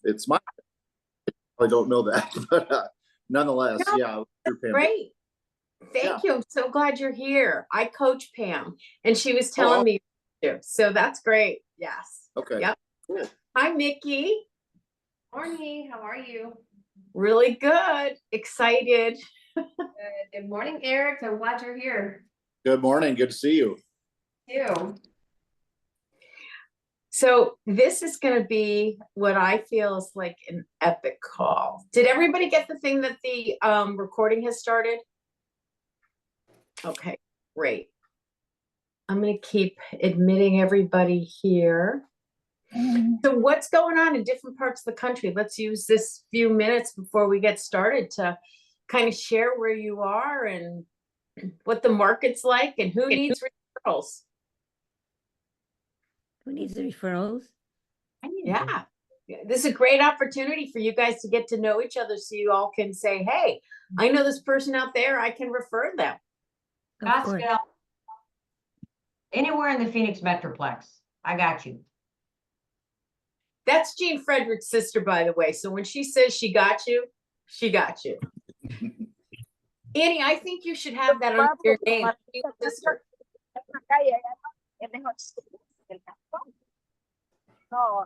It's my, I don't know that, but nonetheless, No, yeah. great. Thank you. I'm so glad you're here. I coach Pam, and she was telling me to. So that's great. Yes. Okay. Yep. Cool. Hi, Mickey. Morning. How are you? Really good. Excited. Good morning, Eric. I'm glad you're here. Good morning. Good to see you. You. So this is going to be what I feel is like an epic call. Did everybody get the thing that the recording has started? Okay, great. I'm going to keep admitting everybody here. So what's going on in different parts of the country? Let's use this few minutes before we get started to kind of share where you are and what the market's like and who needs referrals. Who needs the referrals? Yeah. This is a great opportunity for you guys to get to know each other so you all can say, hey, I know this person out there, I can refer them. Anywhere in the Phoenix Metroplex, I got you. That's Jean Frederick's sister, by the way. So when she says she got you, she got you. Annie, I think you should have that under your name. Sister. Oh,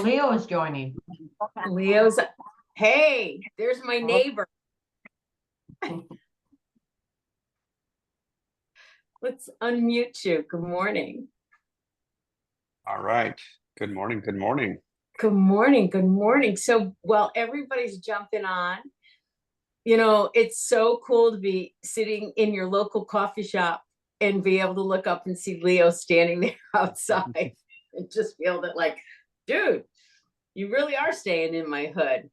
Leo is joining. Leo's, hey, there's my neighbor. Let's unmute you. Good morning. All right. Good morning. Good morning. Good morning. Good morning. So while everybody's jumping on, you know, it's so cool to be sitting in your local coffee shop and be able to look up and see Leo standing there outside and just feel that like, dude, you really are staying in my hood.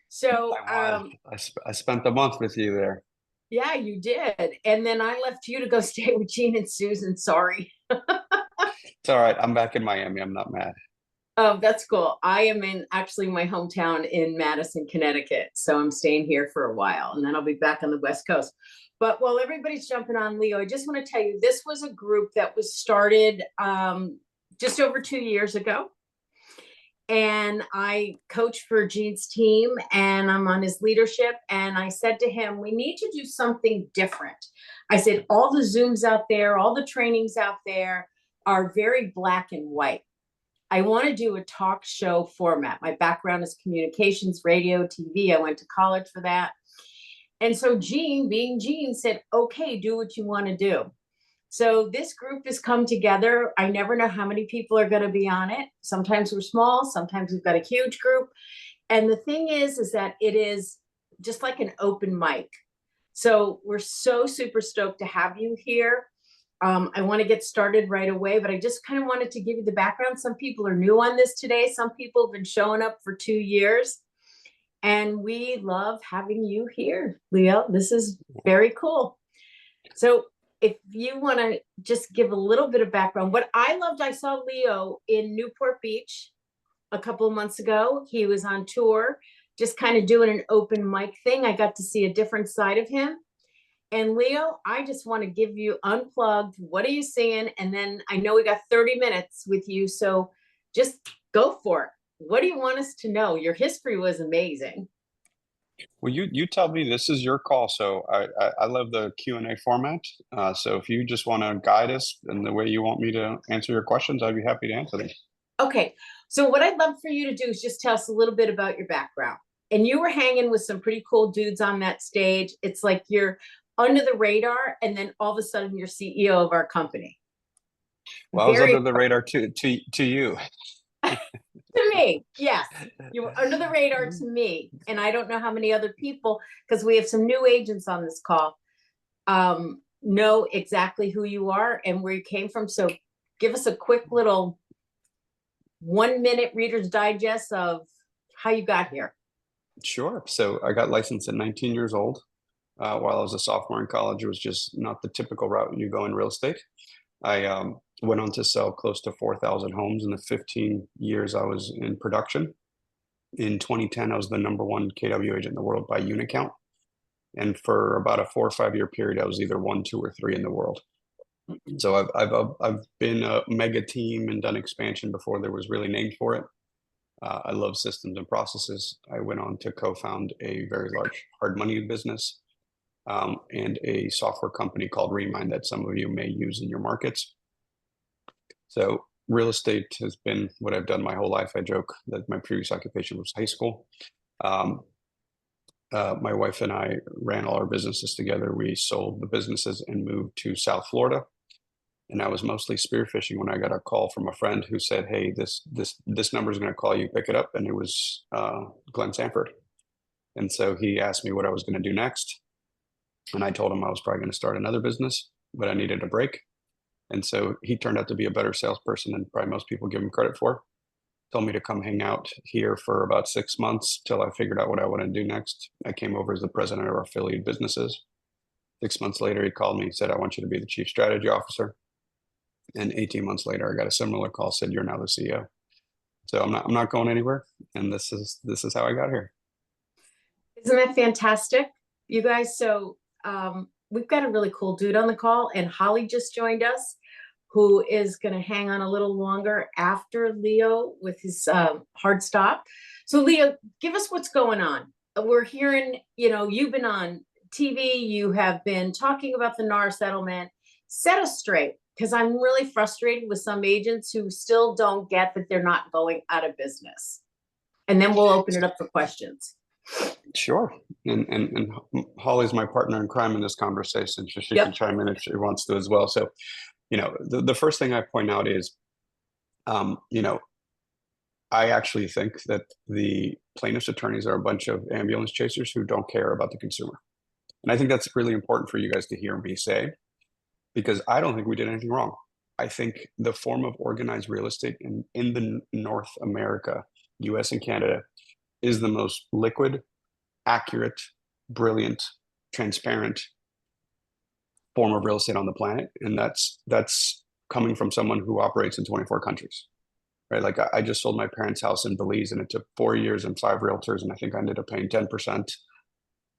So I spent the month with you there. Yeah, you did. And then I left you to go stay with Jean and Susan. Sorry. It's all right. I'm back in Miami. I'm not mad. Oh, that's cool. I am in actually my hometown in Madison, Connecticut. So I'm staying here for a while and then I'll be back on the West Coast. But while everybody's jumping on, Leo, I just want to tell you, this was a group that was started just over 2 years ago. And I coach for Gene's team and I'm on his leadership. And I said to him, we need to do something different. I said, all the Zooms out there, all the trainings out there are very black and white. I want to do a talk show format. My background is communications, radio, TV. I went to college for that. And so Gene, being Gene, said, okay, do what you want to do. So this group has come together. I never know how many people are going to be on it. Sometimes we're small, sometimes we've got a huge group. And the thing is that it is just like an open mic. So we're so super stoked to have you here. I want to get started right away, but I just kind of wanted to give you the background. Some people are new on this today. Some people have been showing up for 2 years. And we love having you here, Leo. This is very cool. So if you want to just give a little bit of background, what I loved, I saw Leo in Newport Beach a couple of months ago. He was on tour, just kind of doing an open mic thing. I got to see a different side of him. And Leo, I just want to give you unplugged. What are you seeing? And then I know we got 30 minutes with you. So just go for it. What do you want us to know? Your history was amazing. Well, you tell me. This is your call. So I love the Q&A format. So if you just want to guide us in the way you want me to answer your questions, I'd be happy to answer them. Okay. So what I'd love for you to do is just tell us a little bit about your background. And you were hanging with some pretty cool dudes on that stage. It's like you're under the radar, and then all of a sudden you're CEO of our company. Well, I was under the radar to you. To me, yes. You were under the radar to me. And I don't know how many other people, because we have some new agents on this call, know exactly who you are and where you came from. So give us a quick little 1-minute Reader's Digest of how you got here. Sure. So I got licensed at 19 years old. While I was a sophomore in college, it was just not the typical route you go in real estate. I went on to sell close to 4,000 homes in the 15 years I was in production. In 2010, I was the #1 KW agent in the world by unit count. And for about a 4 or 5 year period, I was either 1, 2, or 3 in the world. So I've been a mega team and done expansion before there was really named for it. I love systems and processes. I went on to co-found a very large hard money business and a software company called Remind that some of you may use in your markets. So real estate has been what I've done my whole life. I joke that my previous occupation was high school. My wife and I ran all our businesses together. We sold the businesses and moved to South Florida. And I was mostly spearfishing when I got a call from a friend who said, "Hey, this number is going to call you. Pick it up." And it was Glenn Sanford. And so he asked me what I was going to do next. And I told him I was probably going to start another business, but I needed a break. And so he turned out to be a better salesperson than probably most people give him credit for. Told me to come hang out here for about 6 months till I figured out what I wanted to do next. I came over as the president of our affiliate businesses. 6 months later, he called me and said, "I want you to be the chief strategy officer." And 18 months later, I got a similar call, said, "You're now the CEO." So I'm not going anywhere. And this is how I got here. Isn't that fantastic, you guys? So we've got a really cool dude on the call, and Holly just joined us, who is going to hang on a little longer after Leo with his hard stop. So Leo, give us what's going on. We're hearing, you've been on TV, you have been talking about the NAR settlement. Set us straight, because I'm really frustrated with some agents who still don't get that they're not going out of business. And then we'll open it up for questions. Sure. And Holly's my partner in crime in this conversation, so she can chime in if she wants to as well. So, the first thing I point out is, I actually think that the plaintiff's attorneys are a bunch of ambulance chasers who don't care about the consumer. And I think that's really important for you guys to hear me say, because I don't think we did anything wrong. I think the form of organized real estate in the North America, US and Canada, is the most liquid, accurate, brilliant, transparent form of real estate on the planet. And that's coming from someone who operates in 24 countries, right? Like I just sold my parents' house in Belize, and it took 4 years and 5 realtors, and I think I ended up paying 10%.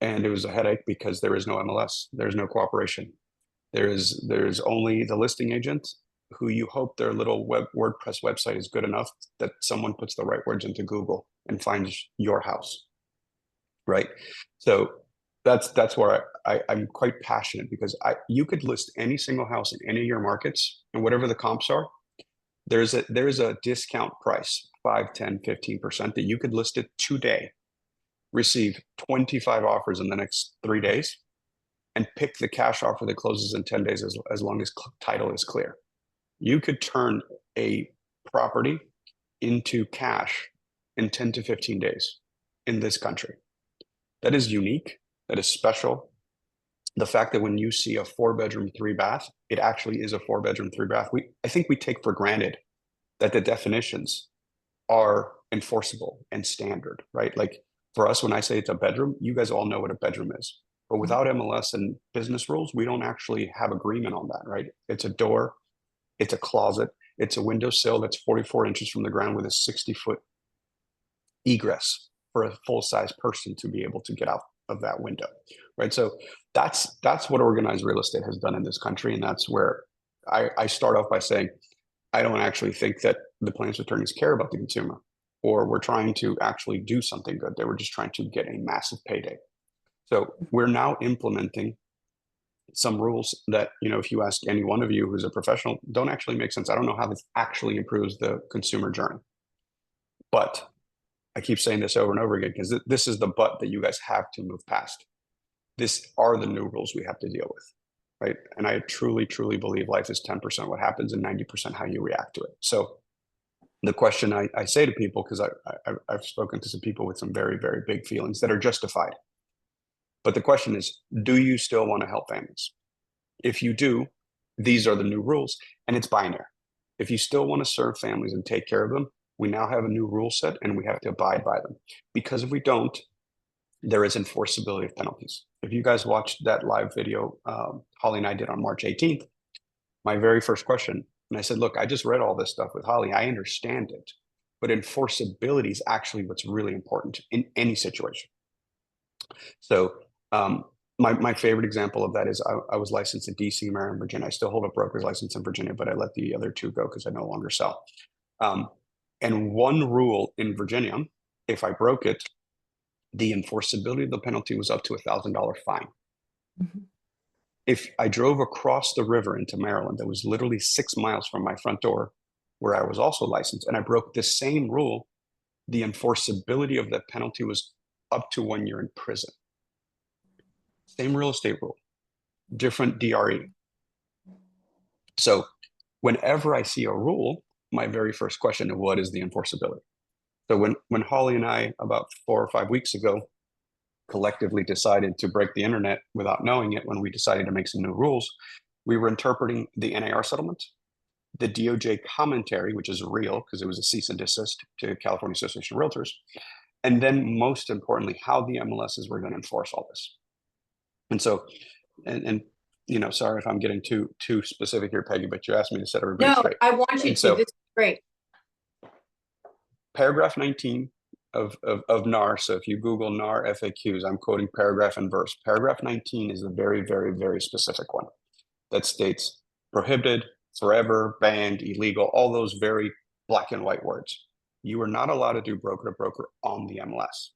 And it was a headache because there is no MLS, there's no cooperation. There's only the listing agent, who you hope their little WordPress website is good enough that someone puts the right words into Google and finds your house, right? So that's where I'm quite passionate, because you could list any single house in any of your markets, and whatever the comps are, there's a discount price, 5, 10, 15%, that you could list it today, receive 25 offers in the next 3 days, and pick the cash offer that closes in 10 days as long as title is clear. You could turn a property into cash in 10 to 15 days in this country. That is unique. That is special. The fact that when you see a 4-bedroom, 3-bath, it actually is a 4-bedroom, 3-bath. I think we take for granted that the definitions are enforceable and standard, right? Like for us, when I say it's a bedroom, you guys all know what a bedroom is. But without MLS and business rules, we don't actually have agreement on that, right? It's a door, it's a closet, it's a windowsill that's 44 inches from the ground with a 60-foot egress for a full-size person to be able to get out of that window, right? So that's what organized real estate has done in this country, and that's where I start off by saying I don't actually think that the plaintiff's attorneys care about the consumer, or we're trying to actually do something good. They were just trying to get a massive payday. So we're now implementing some rules that, if you ask any one of you who's a professional, don't actually make sense. I don't know how this actually improves the consumer journey. But I keep saying this over and over again, because this is the but that you guys have to move past. These are the new rules we have to deal with, right? And I truly, truly believe life is 10% what happens and 90% how you react to it. So the question I say to people, because I've spoken to some people with some very, very big feelings that are justified. But the question is, do you still want to help families? If you do, these are the new rules, and it's binary. If you still want to serve families and take care of them, we now have a new rule set, and we have to abide by them. Because if we don't, there is enforceability of penalties. If you guys watched that live video Holly and I did on March 18th, my very first question, and I said, look, I just read all this stuff with Holly. I understand it, but enforceability is actually what's really important in any situation. So my favorite example of that is I was licensed in DC, Maryland, Virginia. I still hold a broker's license in Virginia, but I let the other two go because I no longer sell. And one rule in Virginia, if I broke it, the enforceability of the penalty was up to $1,000 fine. If I drove across the river into Maryland, that was literally 6 miles from my front door, where I was also licensed, and I broke the same rule, the enforceability of that penalty was up to 1 year in prison. Same real estate rule, different DRE. So whenever I see a rule, my very first question is, what is the enforceability? So when Holly and I, about 4 or 5 weeks ago, collectively decided to break the internet without knowing it, when we decided to make some new rules, we were interpreting the NAR settlement, the DOJ commentary, which is real because it was a cease and desist to California Association of Realtors, and then most importantly, how the MLSs were going to enforce all this. And so, and you know, sorry if I'm getting too specific here, Peggy, but you asked me to set everybody No, straight. I want you And to. so- This is great. Paragraph 19 of NAR. So if you Google NAR FAQs, I'm quoting paragraph and verse. Paragraph 19 is a very, very, very specific one that states prohibited, forever, banned, illegal, all those very black and white words. You are not allowed to do broker to broker on the MLS.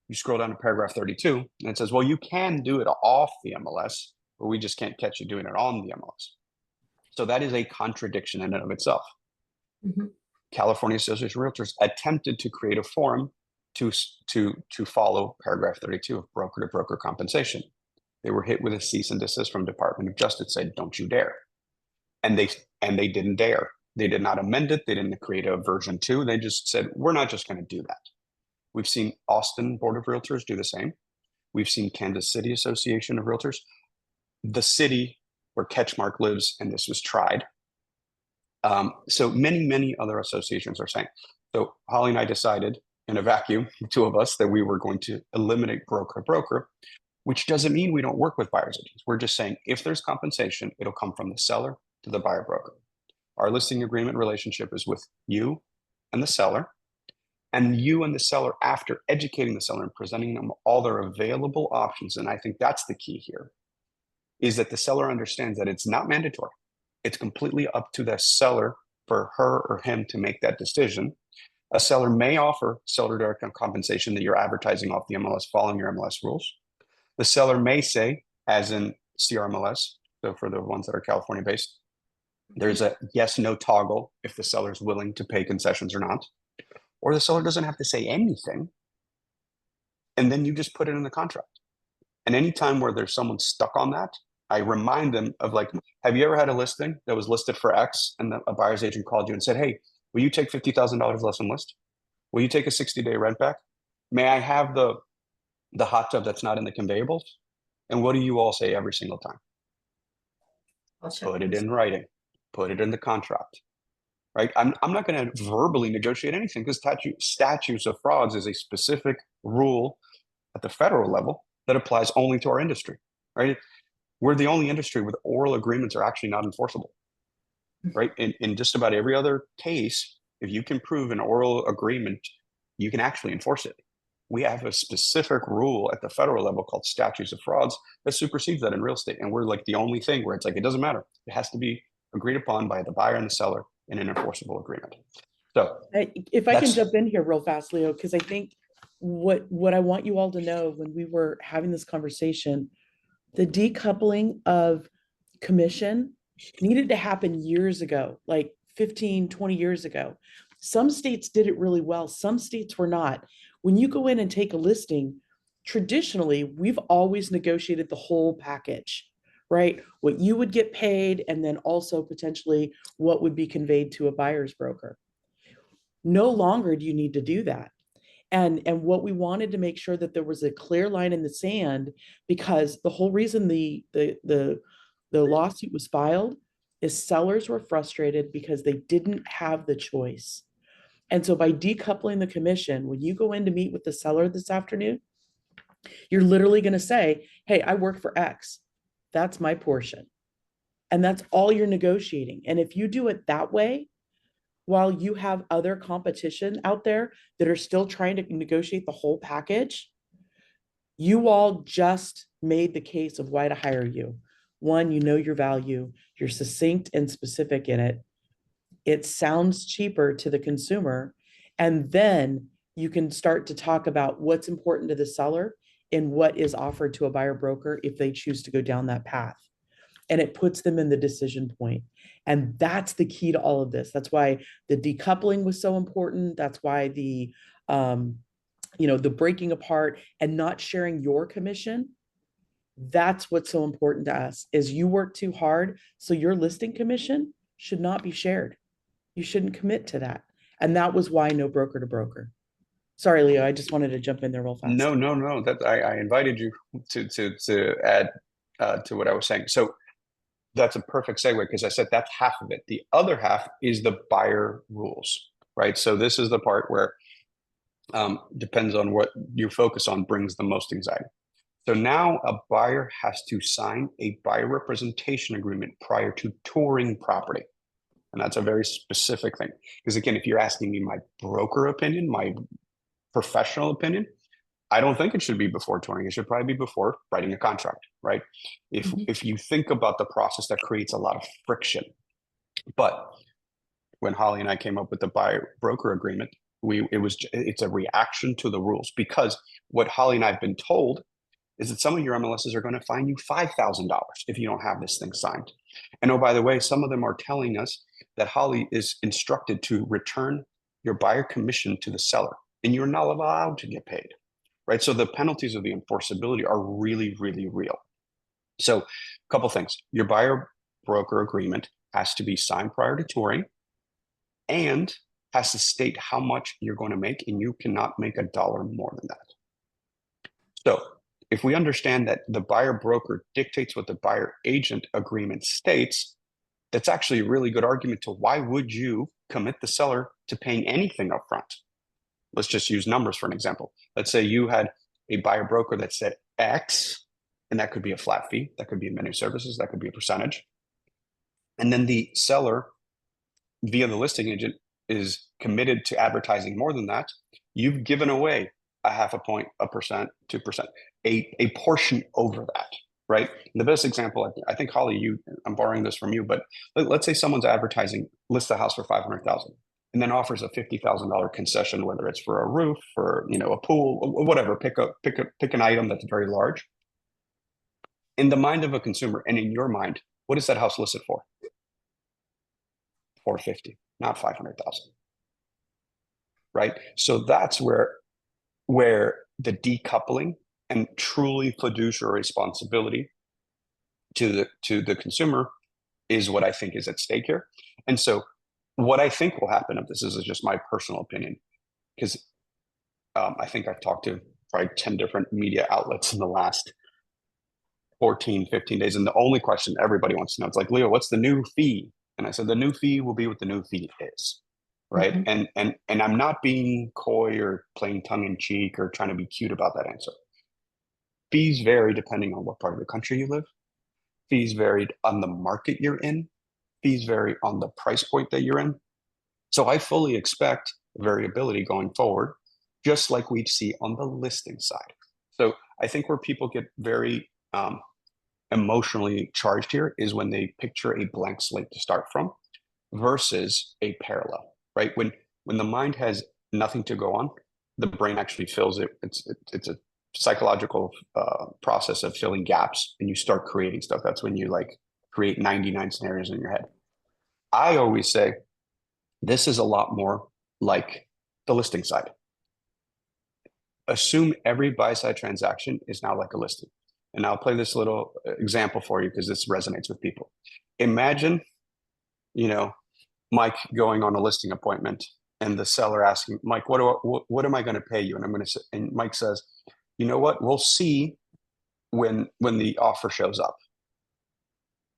You scroll down to paragraph 32 and it says, well, you can do it off the MLS, but we just can't catch you doing it on the MLS. So that is a contradiction in and of itself. Mhm. California Association of Realtors attempted to create a form to follow paragraph 32 of broker to broker compensation. They were hit with a cease and desist from Department of Justice, said, don't you dare. And they didn't dare. They did not amend it. They didn't create a version 2. They just said, we're not just going to do that. We've seen Austin Board of Realtors do the same. We've seen Kansas City Association of Realtors, the city where Catchmark lives, and this was tried. So many other associations are saying. So Holly and I decided in a vacuum, the two of us, that we were going to eliminate broker to broker, which doesn't mean we don't work with buyers agents. We're just saying if there's compensation, it'll come from the seller to the buyer broker. Our listing agreement relationship is with you and the seller, and you and the seller, after educating the seller and presenting them all their available options. And I think that's the key here, is that the seller understands that it's not mandatory. It's completely up to the seller for her or him to make that decision. A seller may offer seller direct compensation that you're advertising off the MLS, following your MLS rules. The seller may say, as in CRMLS, so for the ones that are California based, there's a yes, no toggle if the seller is willing to pay concessions or not. Or the seller doesn't have to say anything. And then you just put it in the contract. And anytime where there's someone stuck on that, I remind them of, like, have you ever had a listing that was listed for X and a buyer's agent called you and said, hey, will you take $50,000 less than list? Will you take a 60-day rent back? May I have the hot tub that's not in the conveyables? And what do you all say every single time? I'll check Put it this. in writing, put it in the contract, right? I'm not going to verbally negotiate anything, because statutes of frauds is a specific rule at the federal level that applies only to our industry, right? We're the only industry where oral agreements are actually not enforceable, right? In just about every other case, if you can prove an oral agreement, you can actually enforce it. We have a specific rule at the federal level called statutes of frauds that supersedes that in real estate. And we're like the only thing where it's like, it doesn't matter. It has to be agreed upon by the buyer and the seller in an enforceable agreement. So If I can that's- jump in here real fast, Leo, because I think what I want you all to know when we were having this conversation, the decoupling of commission needed to happen years ago, like 15, 20 years ago. Some states did it really well. Some states were not. When you go in and take a listing, traditionally, we've always negotiated the whole package, right? What you would get paid, and then also potentially what would be conveyed to a buyer's broker. No longer do you need to do that. And what we wanted to make sure that there was a clear line in the sand, because the whole reason the lawsuit was filed is sellers were frustrated because they didn't have the choice. And so by decoupling the commission, when you go in to meet with the seller this afternoon, you're literally going to say, hey, I work for X. That's my portion. And that's all you're negotiating. And if you do it that way, while you have other competition out there that are still trying to negotiate the whole package, you all just made the case of why to hire you. One, you know your value, you're succinct and specific in it. It sounds cheaper to the consumer. And then you can start to talk about what's important to the seller and what is offered to a buyer broker if they choose to go down that path. And it puts them in the decision point. And that's the key to all of this. That's why the decoupling was so important. That's why the the breaking apart and not sharing your commission. That's what's so important to us is you work too hard. So your listing commission should not be shared. You shouldn't commit to that. And that was why no broker to broker. Sorry, Leo, I just wanted to jump in there real fast. No, no, no. That I invited you to add to what I was saying. So that's a perfect segue because I said that's half of it. The other half is the buyer rules, right? So this is the part where depends on what you focus on brings the most anxiety. So now a buyer has to sign a buyer representation agreement prior to touring property. And that's a very specific thing. Because again, if you're asking me my broker opinion, my professional opinion, I don't think it should be before touring. It should probably be before writing a contract, right? If you think about the process, that creates a lot of friction. But when Holly and I came up with the buyer broker agreement, it's a reaction to the rules, because what Holly and I have been told is that some of your MLSs are going to fine you $5,000 if you don't have this thing signed. And oh, by the way, some of them are telling us that Holly is instructed to return your buyer commission to the seller, and you're not allowed to get paid, right? So the penalties of the enforceability are really, really real. So a couple things. Your buyer broker agreement has to be signed prior to touring and has to state how much you're going to make, and you cannot make $1 more than that. So if we understand that the buyer broker dictates what the buyer agent agreement states, that's actually a really good argument to why would you commit the seller to paying anything upfront? Let's just use numbers for an example. Let's say you had a buyer broker that said X, and that could be a flat fee, that could be managed services, that could be a percentage. And then the seller, via the listing agent, is committed to advertising more than that. You've given away a half a point, 1%, 2%, a portion over that, right? And the best example, I think Holly, I'm borrowing this from you, but let's say someone's advertising, lists the house for $500,000, and then offers a $50,000 concession, whether it's for a roof, for a pool, whatever. Pick an item that's very large. In the mind of a consumer, and in your mind, what is that house listed for? $450,000, not $500,000, right? So that's where the decoupling and truly fiduciary responsibility to the consumer is what I think is at stake here. And so what I think will happen, if this is just my personal opinion, because I think I've talked to probably 10 different media outlets in the last 14, 15 days. And the only question everybody wants to know, it's like, Leo, what's the new fee? And I said, the new fee will be what the new fee is. Right. Mm-hmm. And I'm not being coy or playing tongue in cheek or trying to be cute about that answer. Fees vary depending on what part of the country you live. Fees vary on the market you're in. Fees vary on the price point that you're in. So I fully expect variability going forward, just like we see on the listing side. So I think where people get very emotionally charged here is when they picture a blank slate to start from versus a parallel. Right? When the mind has nothing to go on, the brain actually fills it. It's a psychological process of filling gaps, and you start creating stuff. That's when you create 99 scenarios in your head. I always say this is a lot more like the listing side. Assume every buy-side transaction is now like a listing. And I'll play this little example for you because this resonates with people. Imagine, Mike going on a listing appointment and the seller asking, Mike, what am I going to pay you? And Mike says, you know what? We'll see when the offer shows up.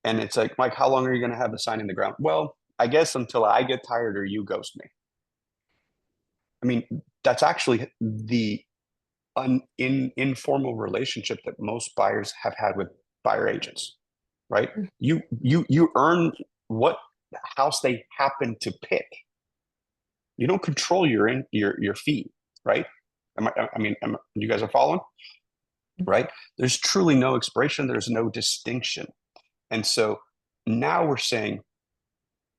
And it's like, Mike, how long are you going to have the sign in the ground? Well, I guess until I get tired or you ghost me. I mean, that's actually the informal relationship that most buyers have had with buyer agents, right? You earn what house they happen to pick. You don't control your fee, right? You guys are following? right? There's truly no expiration. There's no distinction. And so now we're saying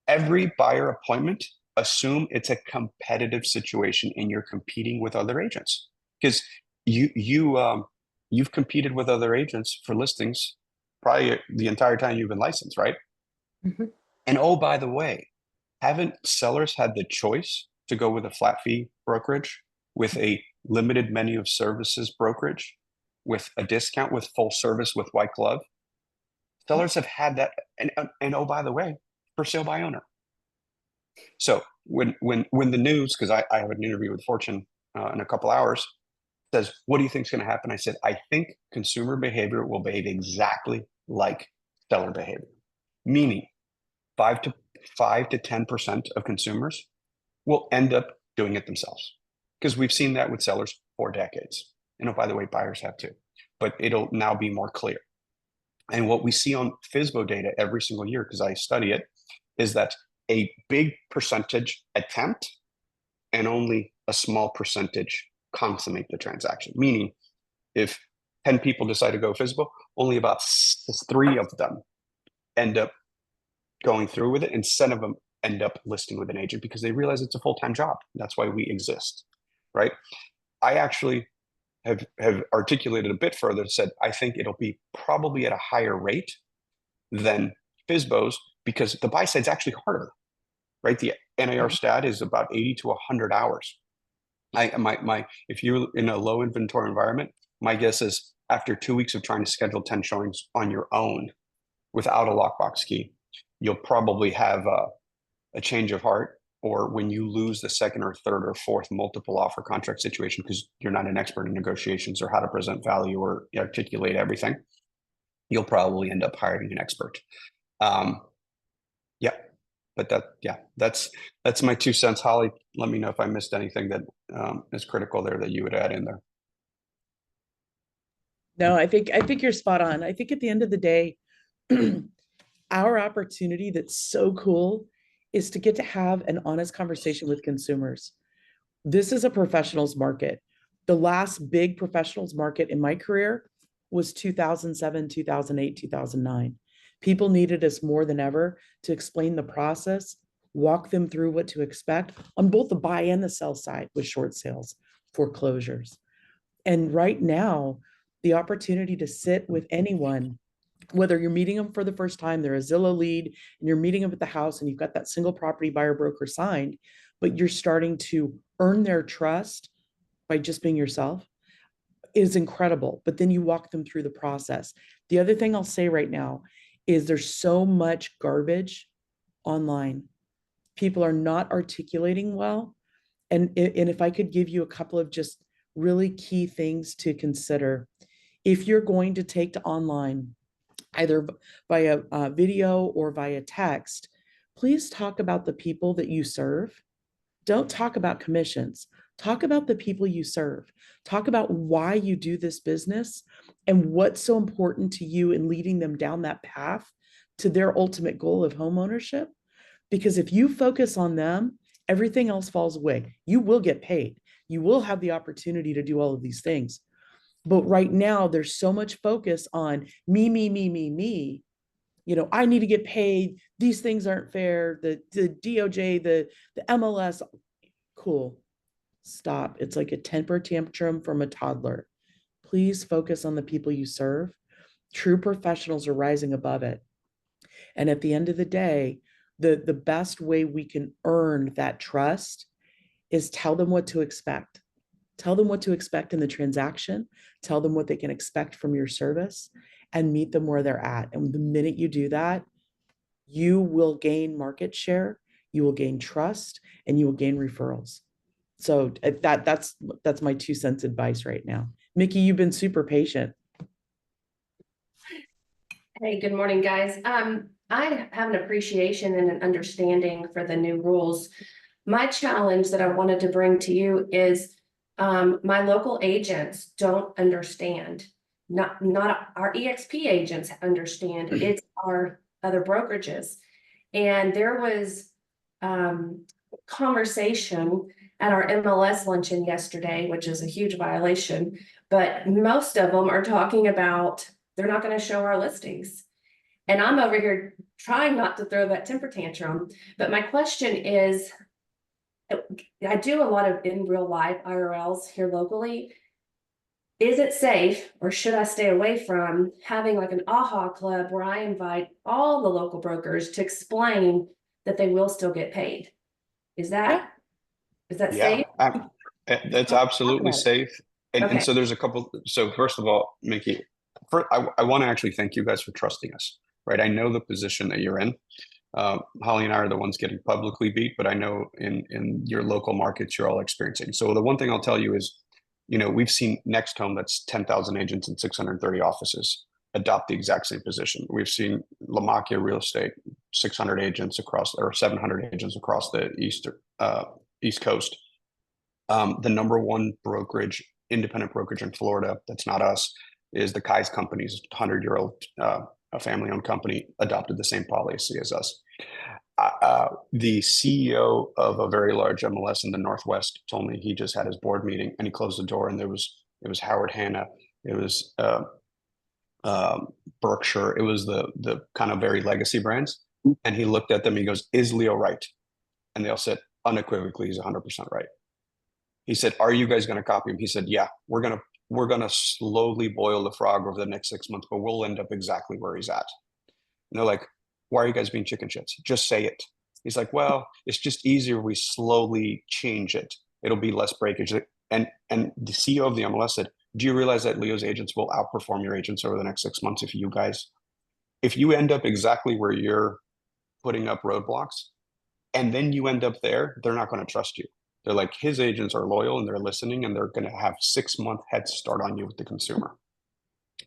every buyer appointment, assume it's a competitive situation and you're competing with other agents, because you've competed with other agents for listings probably the entire time you've been licensed, right? Mhm. And oh, by the way, haven't sellers had the choice to go with a flat fee brokerage, with a limited menu of services brokerage, with a discount, with full service, with white glove? Sellers have had that, and oh, by the way, for sale by owner. So when the news, because I have an interview with Fortune in a couple hours, says, "What do you think is going to happen?" I said, "I think consumer behavior will behave exactly like seller behavior, meaning 5 to 10% of consumers will end up doing it themselves, because we've seen that with sellers for decades. And oh, by the way, buyers have too, but it'll now be more clear. And what we see on FSBO data every single year, because I study it, is that a big percentage attempt and only a small percentage consummate the transaction. Meaning, if 10 people decide to go FSBO, only about 3 of them end up going through with it, and 7 of them end up listing with an agent because they realize it's a full-time job. That's why we exist, right? I actually have articulated a bit further, said I think it'll be probably at a higher rate than FSBOs, because the buy side's actually harder, right? The NAR stat is about 80 to 100 hours. If you're in a low inventory environment, my guess is after 2 weeks of trying to schedule 10 showings on your own without a lockbox key, you'll probably have a change of heart, or when you lose the second or third or fourth multiple offer contract situation because you're not an expert in negotiations or how to present value or articulate everything, you'll probably end up hiring an expert. Yeah, but that's my 2 cents. Holly, let me know if I missed anything that is critical there that you would add in there. No, I think you're spot on. I think at the end of the day, our opportunity that's so cool is to get to have an honest conversation with consumers. This is a professionals market. The last big professionals market in my career was 2007, 2008, 2009. People needed us more than ever to explain the process, walk them through what to expect on both the buy and the sell side with short sales, foreclosures. And right now, the opportunity to sit with anyone, whether you're meeting them for the first time, they're a Zillow lead, and you're meeting them at the house and you've got that single property buyer broker signed, but you're starting to earn their trust by just being yourself, is incredible. But then you walk them through the process. The other thing I'll say right now is there's so much garbage online. People are not articulating well. And if I could give you a couple of just really key things to consider, if you're going to take to online, either via video or via text, please talk about the people that you serve. Don't talk about commissions. Talk about the people you serve. Talk about why you do this business and what's so important to you in leading them down that path to their ultimate goal of homeownership. Because if you focus on them, everything else falls away. You will get paid. You will have the opportunity to do all of these things. But right now, there's so much focus on me, me, me, me, me. You know, I need to get paid. These things aren't fair. The DOJ, the MLS, cool. Stop. It's like a temper tantrum from a toddler. Please focus on the people you serve. True professionals are rising above it. And at the end of the day, the best way we can earn that trust is tell them what to expect. Tell them what to expect in the transaction. Tell them what they can expect from your service and meet them where they're at. And the minute you do that, you will gain market share, you will gain trust, and you will gain referrals. So that's my 2 cents advice right now. Mickey, you've been super patient. Hey, good morning, guys. I have an appreciation and an understanding for the new rules. My challenge that I wanted to bring to you is my local agents don't understand. Not our EXP agents understand. It's our other brokerages. And there was conversation at our MLS luncheon yesterday, which is a huge violation, but most of them are talking about they're not going to show our listings. And I'm over here trying not to throw that temper tantrum. But my question is, I do a lot of in real life IRLs here locally. Is it safe, or should I stay away from having like an AHA club where I invite all the local brokers to explain that they will still get paid? Is that Yeah, safe? that's Talk absolutely about it. safe. And Okay. so there's a couple. So first of all, Mickey, I want to actually thank you guys for trusting us, right? I know the position that you're in. Holly and I are the ones getting publicly beat, but I know in your local markets, you're all experiencing. So the one thing I'll tell you is, we've seen Next Home, that's 10,000 agents and 630 offices, adopt the exact same position. We've seen Lamakia Real Estate, 600 agents across, or 700 agents across the East Coast. The number one brokerage, independent brokerage in Florida, that's not us, is the Kai's Companies, 100-year-old a family-owned company, adopted the same policy as us. The CEO of a very large MLS in the Northwest told me he just had his board meeting and he closed the door, and it was Howard Hanna, it was Berkshire, it was the kind of very legacy brands, and he looked at them. He goes, "Is Leo right?" And they all said unequivocally, "He's 100% right." He said, "Are you guys going to copy him?" He said, "Yeah, we're gonna slowly boil the frog over the next 6 months, but we'll end up exactly where he's at." And they're like, "Why are you guys being chicken shits? Just say it." He's like, "Well, it's just easier if we slowly change it. It'll be less breakage." And the CEO of the MLS said, "Do you realize that Leo's agents will outperform your agents over the next 6 months if you end up exactly where you're putting up roadblocks, and then you end up there, they're not going to trust you." They're like, his agents are loyal and they're listening, and they're going to have 6-month head start on you with the consumer.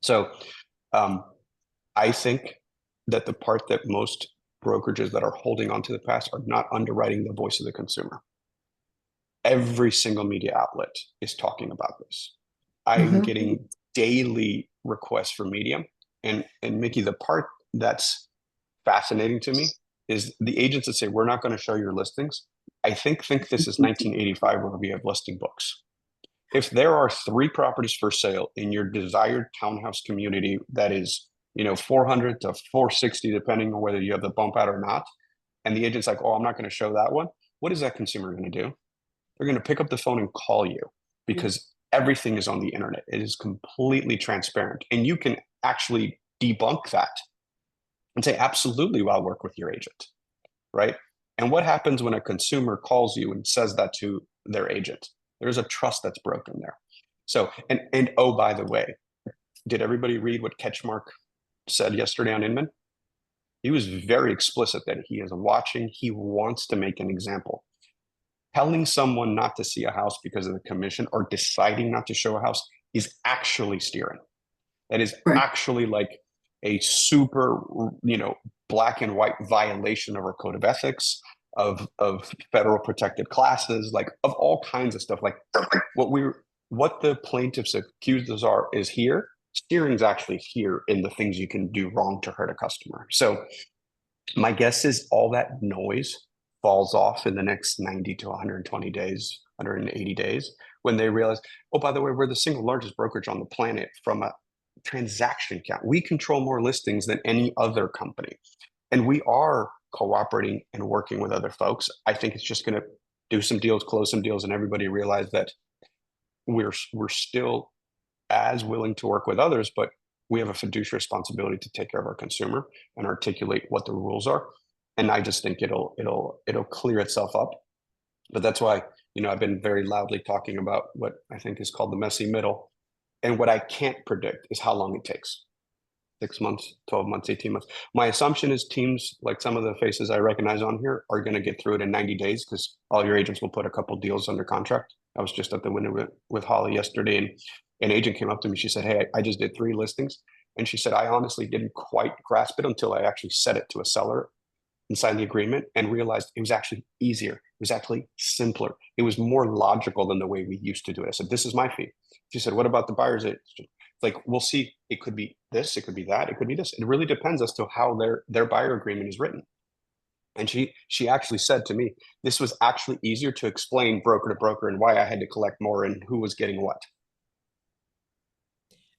So I think that the part that most brokerages that are holding on to the past are not underwriting the voice of the consumer. Every single media outlet is talking about this. I'm getting daily requests for media. And Mickey, the part that's fascinating to me is the agents that say, "We're not going to show your listings." I think this is 1985 where we have listing books. If there are 3 properties for sale in your desired townhouse community that is, 400 to 460, depending on whether you have the bump out or not, and the agent's like, "Oh, I'm not going to show that one," what is that consumer going to do? They're going to pick up the phone and call you, because everything is on the internet. It is completely transparent, and you can actually debunk that and say, "Absolutely, well, I'll work with your agent," right? And what happens when a consumer calls you and says that to their agent? There's a trust that's broken there. So, and oh, by the way, did everybody read what Ketchmark said yesterday on Inman? He was very explicit that he is watching. He wants to make an example. Telling someone not to see a house because of the commission, or deciding not to show a house, is actually steering. That is actually like a super, black and white violation of our code of ethics, of federal protected classes, like of all kinds of stuff. Like what the plaintiffs accused us are is here. Steering's actually here in the things you can do wrong to hurt a customer. So my guess is all that noise falls off in the next 90 to 120 days, 180 days, when they realize, oh, by the way, we're the single largest brokerage on the planet from a transaction count. We control more listings than any other company. And we are cooperating and working with other folks. I think it's just going to do some deals, close some deals, and everybody realize that we're still as willing to work with others, but we have a fiduciary responsibility to take care of our consumer and articulate what the rules are. And I just think it'll clear itself up. But that's why, I've been very loudly talking about what I think is called the messy middle. And what I can't predict is how long it takes. 6 months, 12 months, 18 months. My assumption is teams like some of the faces I recognize on here are going to get through it in 90 days, because all your agents will put a couple deals under contract. I was just at the window with Holly yesterday, and an agent came up to me. She said, "Hey, I just did 3 listings." And she said, "I honestly didn't quite grasp it until I actually said it to a seller and signed the agreement, and realized it was actually easier. It was actually simpler. It was more logical than the way we used to do it." I said, "This is my fee." She said, "What about the buyer's agent?" Like, we'll see. It could be this, it could be that, it could be this. It really depends as to how their buyer agreement is written. And she actually said to me, this was actually easier to explain broker to broker and why I had to collect more and who was getting what.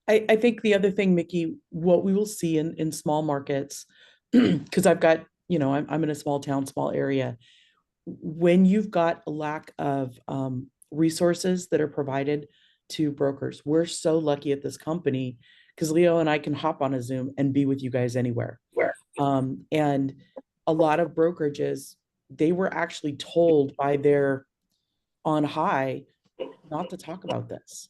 I think the other thing, Mickey, what we will see in small markets, because I've got, I'm in a small town, small area. When you've got a lack of resources that are provided to brokers, we're so lucky at this company because Leo and I can hop on a Zoom and be with you guys anywhere. And a lot of brokerages, they were actually told by their on high not to talk about this.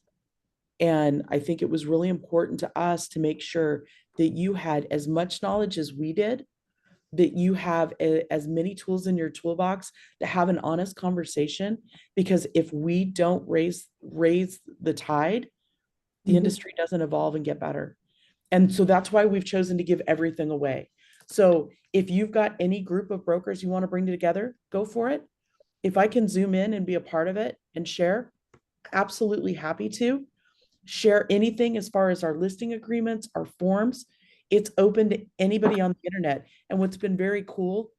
And I think it was really important to us to make sure that you had as much knowledge as we did, that you have as many tools in your toolbox to have an honest conversation. Because if we don't raise the tide, the industry doesn't evolve and get better. And so that's why we've chosen to give everything away. So if you've got any group of brokers you want to bring together, go for it. If I can zoom in and be a part of it and share, absolutely happy to share anything as far as our listing agreements, our forms. It's open to anybody on the internet. And what's been very cool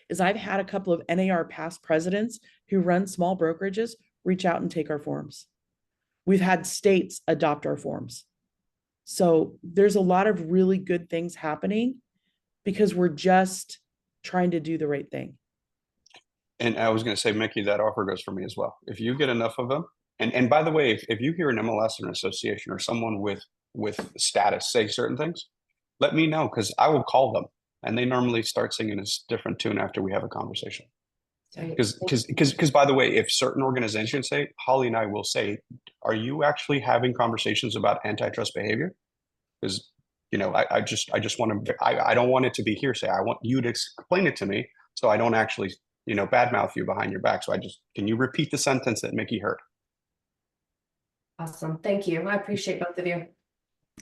is I've had a couple of NAR past presidents who run small brokerages reach out and take our forms. We've had states adopt our forms. So there's a lot of really good things happening because we're just trying to do the right thing. And I was going to say, Mickey, that offer goes for me as well. If you get enough of them, and by the way, if you hear an MLS or an association or someone with status say certain things, let me know because I will call them, and they normally start singing a different tune after we have a conversation. Because by the way, if certain organizations say, Holly and I will say, are you actually having conversations about antitrust behavior? Because I just want to, I don't want it to be hearsay. I want you to explain it to me so I don't actually badmouth you behind your back. So can you repeat the sentence that Mickey heard? Awesome. Thank you. I appreciate both of you.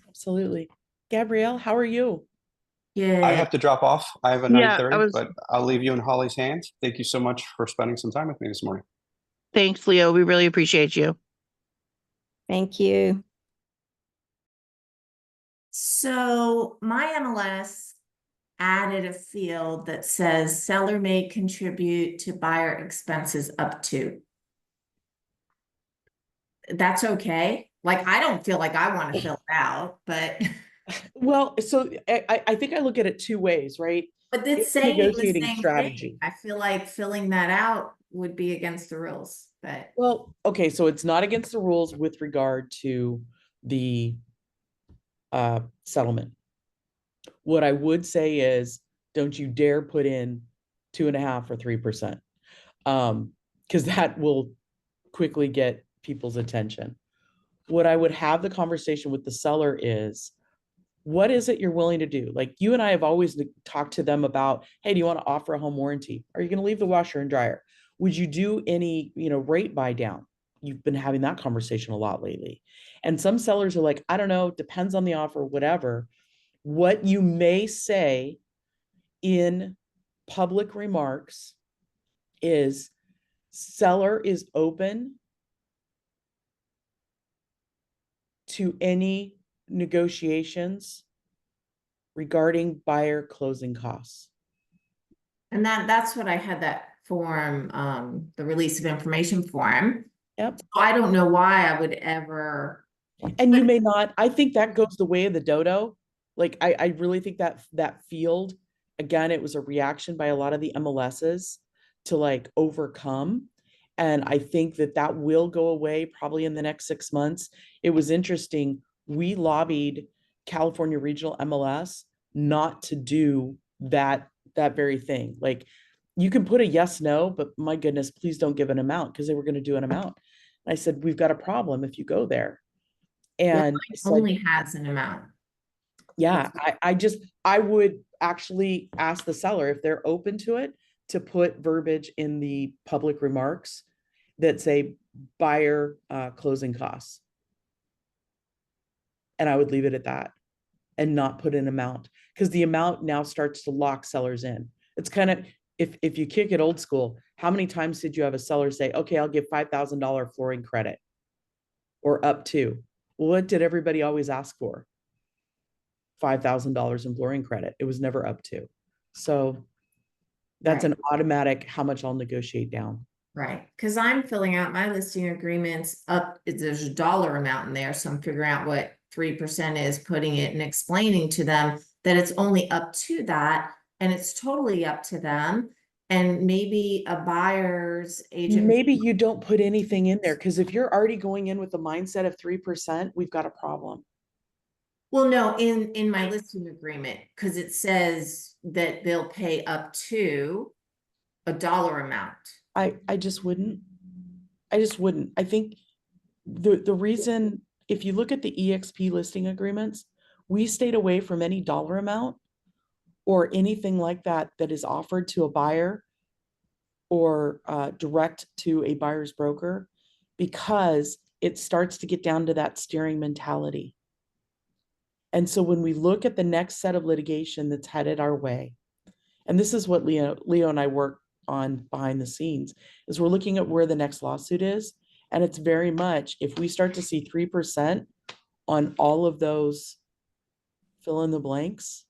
Absolutely. Gabrielle, how are you? I have to drop off. I have a Yeah, 9:30, but I'll leave you in Holly's hands. Thank you so much for spending some time with me this morning. Thanks, Leo. We really appreciate you. Thank you. So my MLS added a field that says seller may contribute to buyer expenses up to. That's okay. Like, I don't feel like I want to fill it out, but Well, so I think I look at it two ways, right? but it's It's saying the negotiating same strategy. thing. I feel like filling that out would be against the rules, but Well, okay, so it's not against the rules with regard to the settlement. What I would say is, don't you dare put in 2.5 or 3%, because that will quickly get people's attention. What I would have the conversation with the seller is, what is it you're willing to do? Like you and I have always talked to them about, hey, do you want to offer a home warranty? Are you going to leave the washer and dryer? Would you do any, rate buy down? You've been having that conversation a lot lately. And some sellers are like, I don't know, depends on the offer, whatever. What you may say in public remarks is, seller is open to any negotiations regarding buyer closing costs. and that's what I had that form, the release of information form. Yep. So I don't know why I would ever. And you may not, I think that goes the way of the dodo. Like, I really think that field, again, it was a reaction by a lot of the MLSs to like overcome. And I think that will go away probably in the next 6 months. It was interesting. We lobbied California Regional MLS not to do that very thing. Like, you can put a yes, no, but my goodness, please don't give an amount, because they were going to do an amount. And I said, we've got a problem if you go there. And It only has an amount. yeah, I would actually ask the seller if they're open to it, to put verbiage in the public remarks that say buyer closing costs. And I would leave it at that and not put an amount, because the amount now starts to lock sellers in. It's kind of, if you kick it old school, how many times did you have a seller say, okay, I'll give $5,000 flooring credit, or up to? Well, what did everybody always ask for? $5,000 in flooring credit. It was never up to. So that's Right. an automatic, how much I'll negotiate down. Right, because I'm filling out my listing agreements up, there's a dollar amount in there, so I'm figuring out what 3% is, putting it and explaining to them that it's only up to that and it's totally up to them. And maybe a buyer's agent. Maybe you don't put anything in there, because if you're already going in with the mindset of 3%, we've got a problem. Well, no, in my listing agreement, because it says that they'll pay up to a dollar amount. I just wouldn't. I think the reason, if you look at the EXP listing agreements, we stayed away from any dollar amount or anything like that that is offered to a buyer or direct to a buyer's broker, because it starts to get down to that steering mentality. And so when we look at the next set of litigation that's headed our way, and this is what Leo and I work on behind the scenes, is we're looking at where the next lawsuit is. And it's very much, if we start to see 3% on all of those fill in the blanks,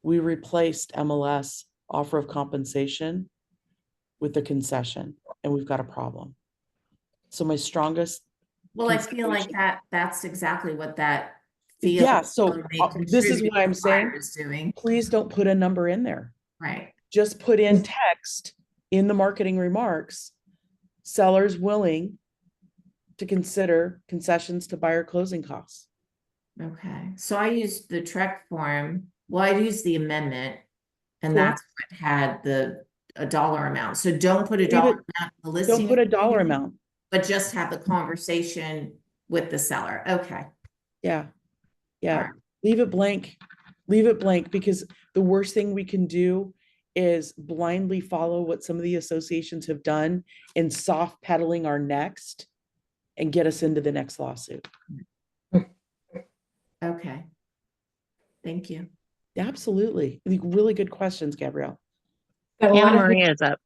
we replaced MLS offer of compensation with the concession, and we've got a problem. So my strongest. Well, I feel like that's exactly what that field. Yeah, so this is what I'm saying. Is doing. Please don't put a number in there. Right. Just put in text in the marketing remarks, sellers willing to consider concessions to buyer closing costs. Okay, so I used the Trek form. Well, I used the amendment, and Cool. that's what had a dollar amount. So don't put a dollar amount in the listing. Don't put a dollar amount. But just have the conversation with the seller. Okay. Yeah. All right. Leave it blank. Leave it blank, because the worst thing we can do is blindly follow what some of the associations have done in soft pedaling our next and get us into the next lawsuit. Okay. Thank you. Absolutely. Really good questions, Gabrielle. Anna Maria is up.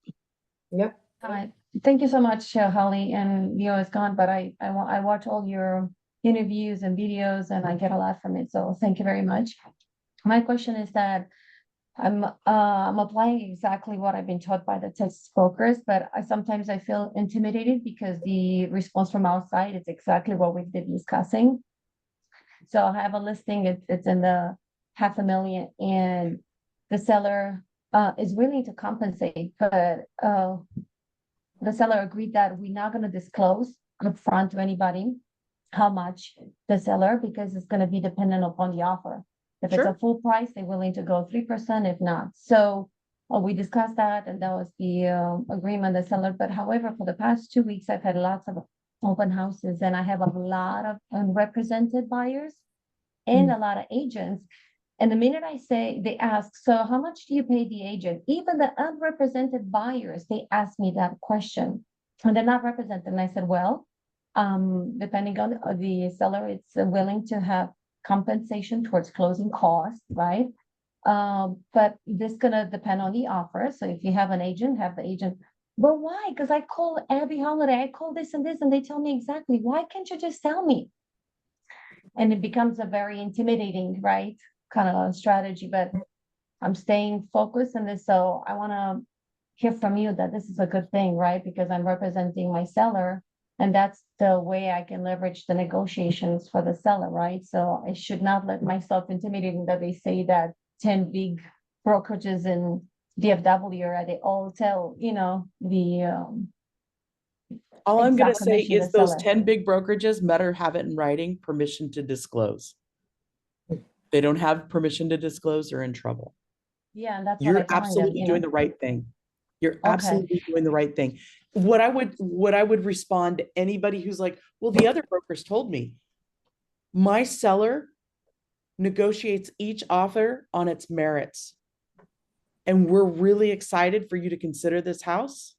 Yep. Thank you so much, Holly, and Leo is gone, but I watch all your interviews and videos and I get a lot from it. So thank you very much. My question is that I'm applying exactly what I've been taught by the Texas brokers, but sometimes I feel intimidated because the response from outside is exactly what we've been discussing. So I have a listing, it's in the $500,000, and the seller is willing to compensate, but the seller agreed that we're not going to disclose upfront to anybody how much the seller, because it's going to be dependent upon the offer. If it's a full price, they're willing to go 3%, if not. So we discussed that, and that was the agreement, the seller. But however, for the past 2 weeks, I've had lots of open houses, and I have a lot of unrepresented buyers and a lot of agents. And the minute they ask, so how much do you pay the agent? Even the unrepresented buyers, they ask me that question, and they're not represented. And I said, well, depending on the seller, it's willing to have compensation towards closing costs, right? But this is gonna depend on the offer. So if you have an agent, have the agent. But why? Because I call Abby Holiday, I call this, and they tell me exactly. Why can't you just tell me? And it becomes a very intimidating, right, kind of strategy. But I'm staying focused in this, so I want to hear from you that this is a good thing, right? Because I'm representing my seller, and that's the way I can leverage the negotiations for the seller, right? So I should not let myself intimidated that they say that 10 big brokerages in DFW, or they all tell, the all I'm going to exact say commission is the those seller. 10 big brokerages better have it in writing, permission to disclose. They don't have permission to disclose, they're in trouble. Yeah, and that's what You're I'm telling them, absolutely doing the right thing. You're Okay. absolutely doing the right thing. What I would respond to anybody who's like, well, the other brokers told me. My seller negotiates each offer on its merits. And we're really excited for you to consider this house.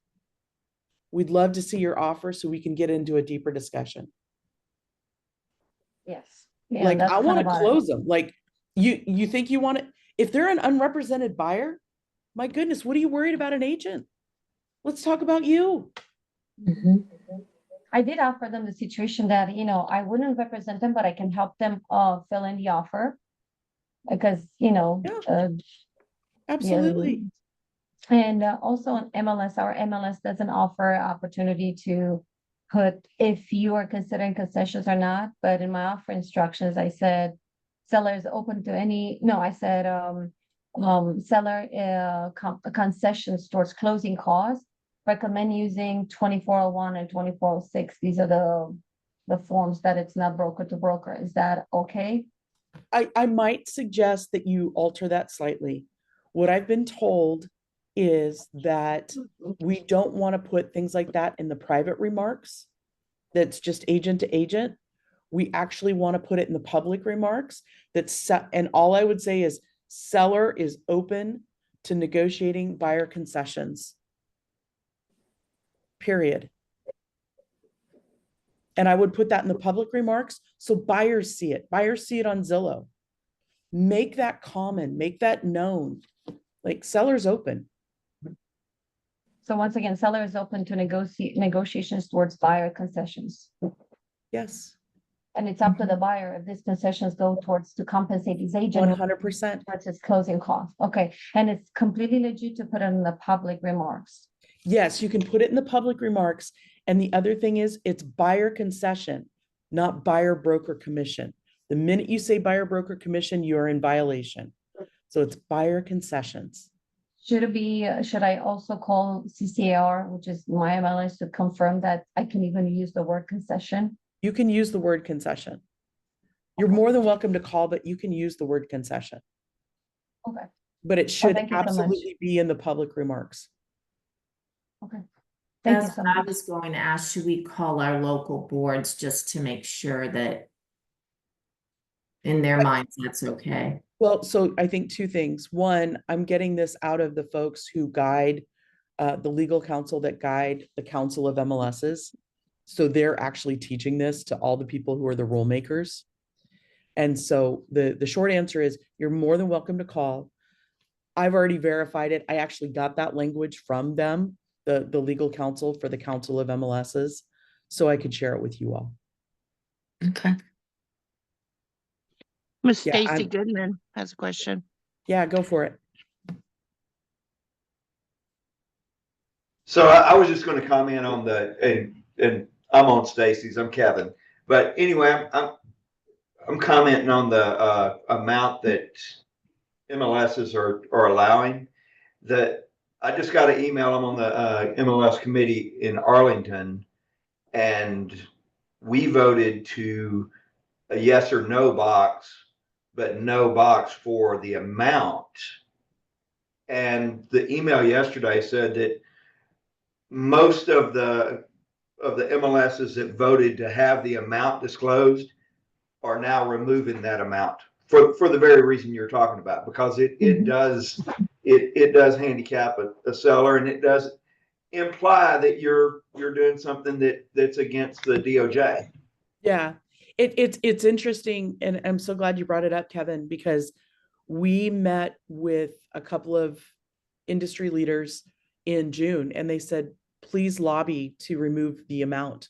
We'd love to see your offer so we can get into a deeper discussion. Yes. Yeah, Like, that's I kind want of to what close them. Like, you think you want to, if they're an unrepresented buyer, my goodness, what are you worried about an agent? Let's talk about you. I did offer them the situation that, I wouldn't represent them, but I can help them fill in the offer. Because, Absolutely. and also on MLS, our MLS doesn't offer opportunity to put if you are considering concessions or not, but in my offer instructions, I said seller is open to any, no, I said, seller, concessions towards closing costs. Recommend using 2401 and 2406. These are the forms that it's not broker to broker. Is that okay? I might suggest that you alter that slightly. What I've been told is that we don't want to put things like that in the private remarks. That's just agent to agent. We actually want to put it in the public remarks and all I would say is seller is open to negotiating buyer concessions. Period. And I would put that in the public remarks so buyers see it. Buyers see it on Zillow. Make that common, make that known. Like seller's open. So once again, seller is open to negotiations towards buyer concessions. Yes, And it's up to the buyer if these concessions go towards to compensate his agent 100%. versus closing costs. Okay, and it's completely legit to put it in the public remarks. Yes, you can put it in the public remarks. And the other thing is it's buyer concession, not buyer broker commission. The minute you say buyer broker commission, you're in violation. So it's buyer concessions. Should it be, should I also call CCAR, which is my MLS, to confirm that I can even use the word concession? You can use the word concession. You're more than welcome to call, but you can use the word concession. Okay, But it should thank you so much. absolutely be in the public remarks. okay. Thank you That's so what I much. was going to ask, should we call our local boards just to make sure that in their minds, that's okay? Well, so I think two things. One, I'm getting this out of the folks who guide the legal counsel that guide the Council of MLSs. So they're actually teaching this to all the people who are the rule makers. And so the short answer is you're more than welcome to call. I've already verified it. I actually got that language from them, the legal counsel for the Council of MLSs, so I could share it with you all. Okay. Miss Yeah, Stacy Goodman has a question. Yeah, go for it. So I was just going to comment on and I'm on Stacy's. I'm Kevin, but anyway, I'm commenting on the amount that MLSs are allowing. That I just got an email. I'm on the MLS committee in Arlington, and we voted to a yes or no box, but no box for the amount. And the email yesterday said that most of the MLSs that voted to have the amount disclosed are now removing that amount for the very reason you're talking about, because it does handicap a seller, and it does imply that you're doing something that's against the DOJ. Yeah, it's interesting, and I'm so glad you brought it up, Kevin, because we met with a couple of industry leaders in June, and they said, please lobby to remove the amount.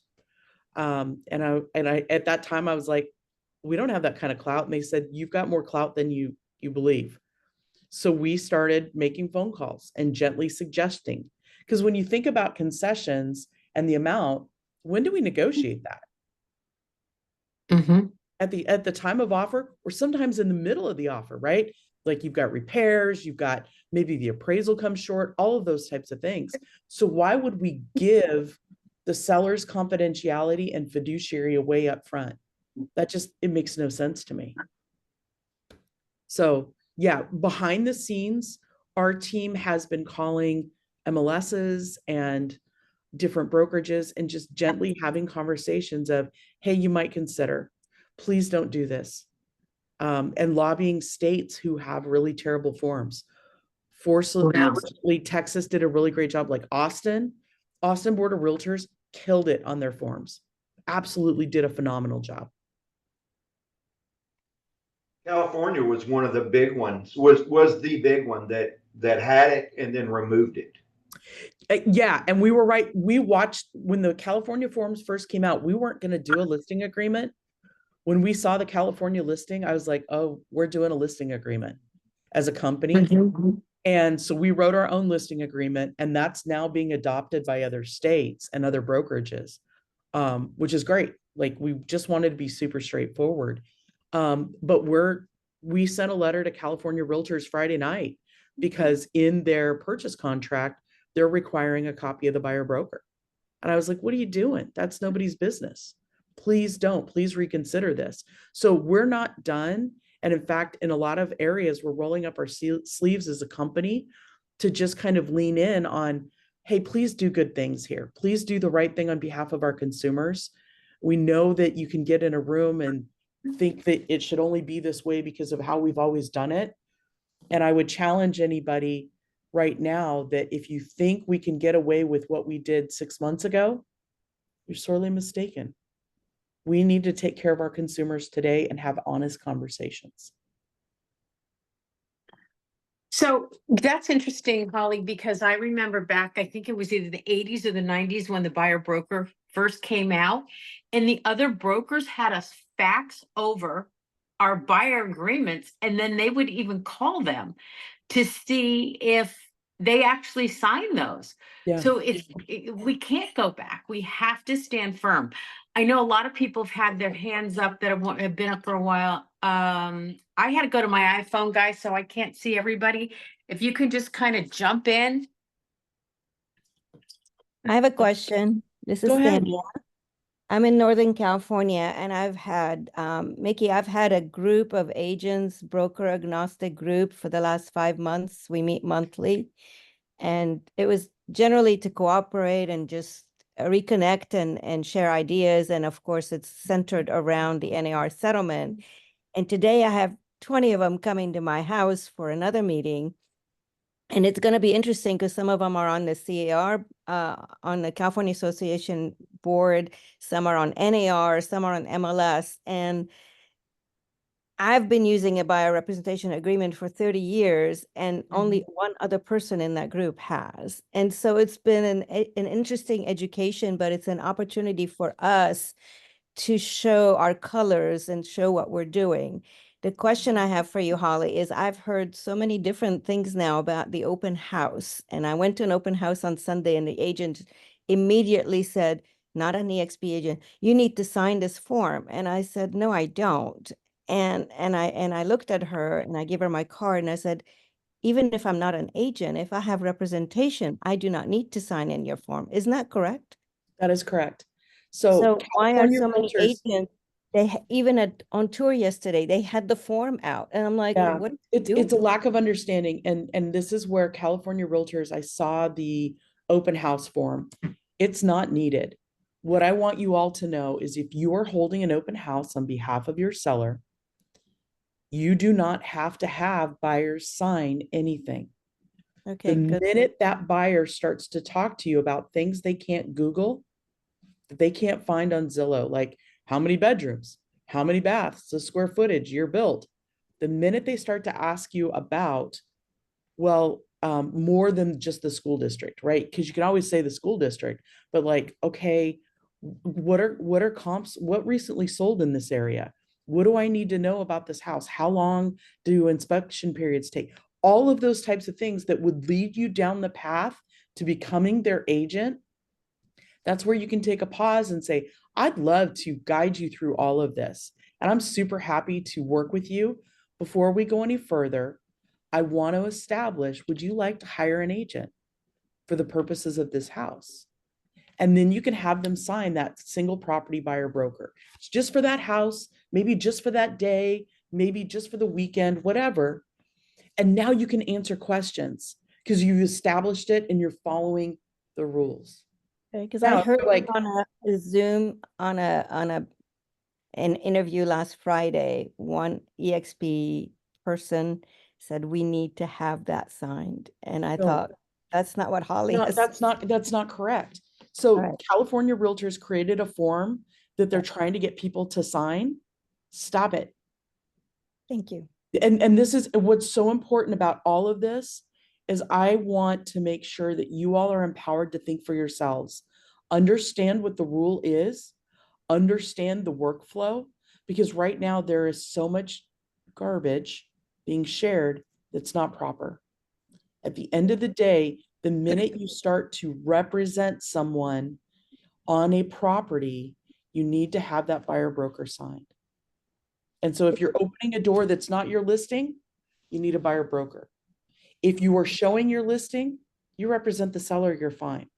And I at that time I was like, we don't have that kind of clout. And they said, you've got more clout than you believe. So we started making phone calls and gently suggesting, because when you think about concessions and the amount, when do we negotiate that? Mm-hmm. At the time of offer, or sometimes in the middle of the offer, right? Like you've got repairs, you've got maybe the appraisal comes short, all of those types of things. So why would we give the seller's confidentiality and fiduciary away up front? It makes no sense to me. So yeah, behind the scenes, our team has been calling MLSs and different brokerages and just gently having conversations of, hey, you might consider, please don't do this. And lobbying states who have really terrible forms. Fortunately, Texas did a really great job, like Austin Board of Realtors killed it on their forms. Absolutely did a phenomenal job. California was one of the big ones, was the big one that had it and then removed it. Yeah, and we were right. We watched when the California forms first came out. We weren't going to do a listing agreement. When we saw the California listing, I was like, oh, we're doing a listing agreement as a company. Mm-hmm. And so we wrote our own listing agreement, and that's now being adopted by other states and other brokerages. which is great. Like, we just wanted to be super straightforward. But we sent a letter to California Realtors Friday night because in their purchase contract, they're requiring a copy of the buyer broker. And I was like, what are you doing? That's nobody's business. Please don't, please reconsider this. So we're not done. And in fact, in a lot of areas, we're rolling up our sleeves as a company to just kind of lean in on, hey, please do good things here. Please do the right thing on behalf of our consumers. We know that you can get in a room and think that it should only be this way because of how we've always done it. And I would challenge anybody right now that if you think we can get away with what we did 6 months ago, you're sorely mistaken. We need to take care of our consumers today and have honest conversations. So that's interesting, Holly, because I remember back, I think it was either the 80s or the 90s when the buyer broker first came out, and the other brokers had us fax over our buyer agreements, and then they would even call them to see if they actually signed those. Yeah. So we can't go back. We have to stand firm. I know a lot of people have had their hands up that have been up for a while. I had to go to my iPhone, guys, so I can't see everybody. If you can just kind of jump in. I have a question. This is Go ahead. Tania. I'm in Northern California, and Mickey, I've had a group of agents, broker agnostic group for the last 5 months. We meet monthly, and it was generally to cooperate and just reconnect and share ideas. And of course, it's centered around the NAR settlement. And today I have 20 of them coming to my house for another meeting. And it's going to be interesting because some of them are on the CAR, on the California Association board, some are on NAR, some are on MLS. And I've been using a buyer representation agreement for 30 years, and only one other person in that group has. And so it's been an interesting education, but it's an opportunity for us to show our colors and show what we're doing. The question I have for you, Holly, is I've heard so many different things now about the open house. And I went to an open house on Sunday, and the agent immediately said, not an EXP agent, you need to sign this form. And I said, no, I don't. And I looked at her and I gave her my card and I said, even if I'm not an agent, if I have representation, I do not need to sign in your form. Isn't that correct? That is correct. So why are California so many realtors- agents, even on tour yesterday, they had the form out, and I'm like, Yeah, what are you it's doing? a lack of understanding, and this is where California Realtors, I saw the open house form. It's not needed. What I want you all to know is if you are holding an open house on behalf of your seller, you do not have to have buyers sign anything. Okay, The good. minute that buyer starts to talk to you about things they can't Google, that they can't find on Zillow, like how many bedrooms, how many baths, the square footage, you're built. The minute they start to ask you about, well, more than just the school district, right? Because you can always say the school district, but like, okay, what are comps? What recently sold in this area? What do I need to know about this house? How long do inspection periods take? All of those types of things that would lead you down the path to becoming their agent. That's where you can take a pause and say, I'd love to guide you through all of this. And I'm super happy to work with you. Before we go any further, I want to establish, would you like to hire an agent for the purposes of this house? And then you can have them sign that single property buyer broker. It's just for that house, maybe just for that day, maybe just for the weekend, whatever. And now you can answer questions because you established it and you're following the rules. Because I heard on a Zoom on an interview last Friday, one EXP person said we need to have that signed, and I thought that's not what Holly has. That's not correct. So Right. California Realtors created a form that they're trying to get people to sign. Stop it. Thank you. And this is what's so important about all of this is I want to make sure that you all are empowered to think for yourselves, understand what the rule is, understand the workflow, because right now there is so much garbage being shared that's not proper. At the end of the day, the minute you start to represent someone on a property, you need to have that buyer broker signed. And so if you're opening a door that's not your listing, you need a buyer broker. If you are showing your listing, you represent the seller, you're fine.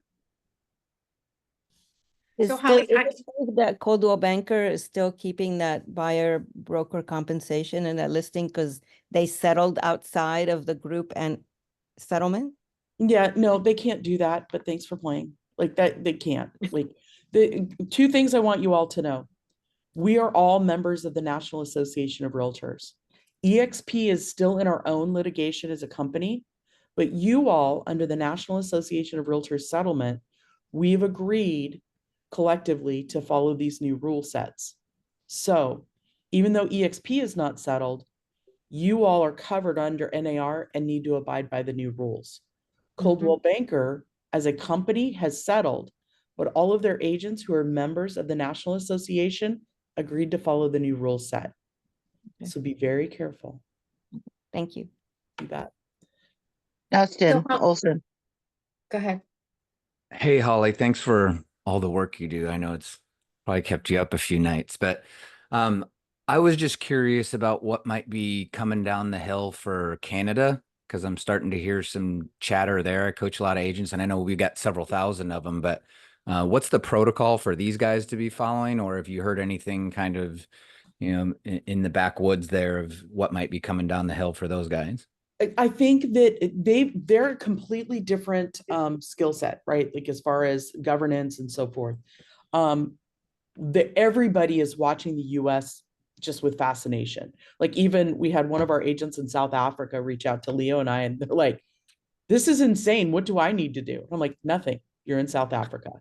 Is So still, Holly, is it true that Coldwell Banker is still keeping that buyer broker compensation in that listing because they settled outside of the group and settlement? Yeah, no, they can't do that, but thanks for playing. Like that, they can't. Like the two things I want you all to know. We are all members of the National Association of Realtors. EXP is still in our own litigation as a company, but you all, under the National Association of Realtors settlement, we've agreed collectively to follow these new rule sets. So even though EXP is not settled, you all are covered under NAR and need to abide by the new rules. Coldwell Banker, as a company, has settled, but all of their agents who are members of the National Association agreed to follow the new rule set. Okay. So be very careful. Thank you. You bet. Dustin So, Olson. go ahead. Hey, Holly, thanks for all the work you do. I know it's probably kept you up a few nights, but I was just curious about what might be coming down the hill for Canada, because I'm starting to hear some chatter there. I coach a lot of agents, and I know we've got several thousand of them, but what's the protocol for these guys to be following? Or have you heard anything kind of, in the backwoods there of what might be coming down the hill for those guys? I think that they're a completely different skill set, right? Like as far as governance and so forth. Everybody is watching the US just with fascination. Like even we had one of our agents in South Africa reach out to Leo and I, and they're like, this is insane. What do I need to do? I'm like, nothing. You're in South Africa.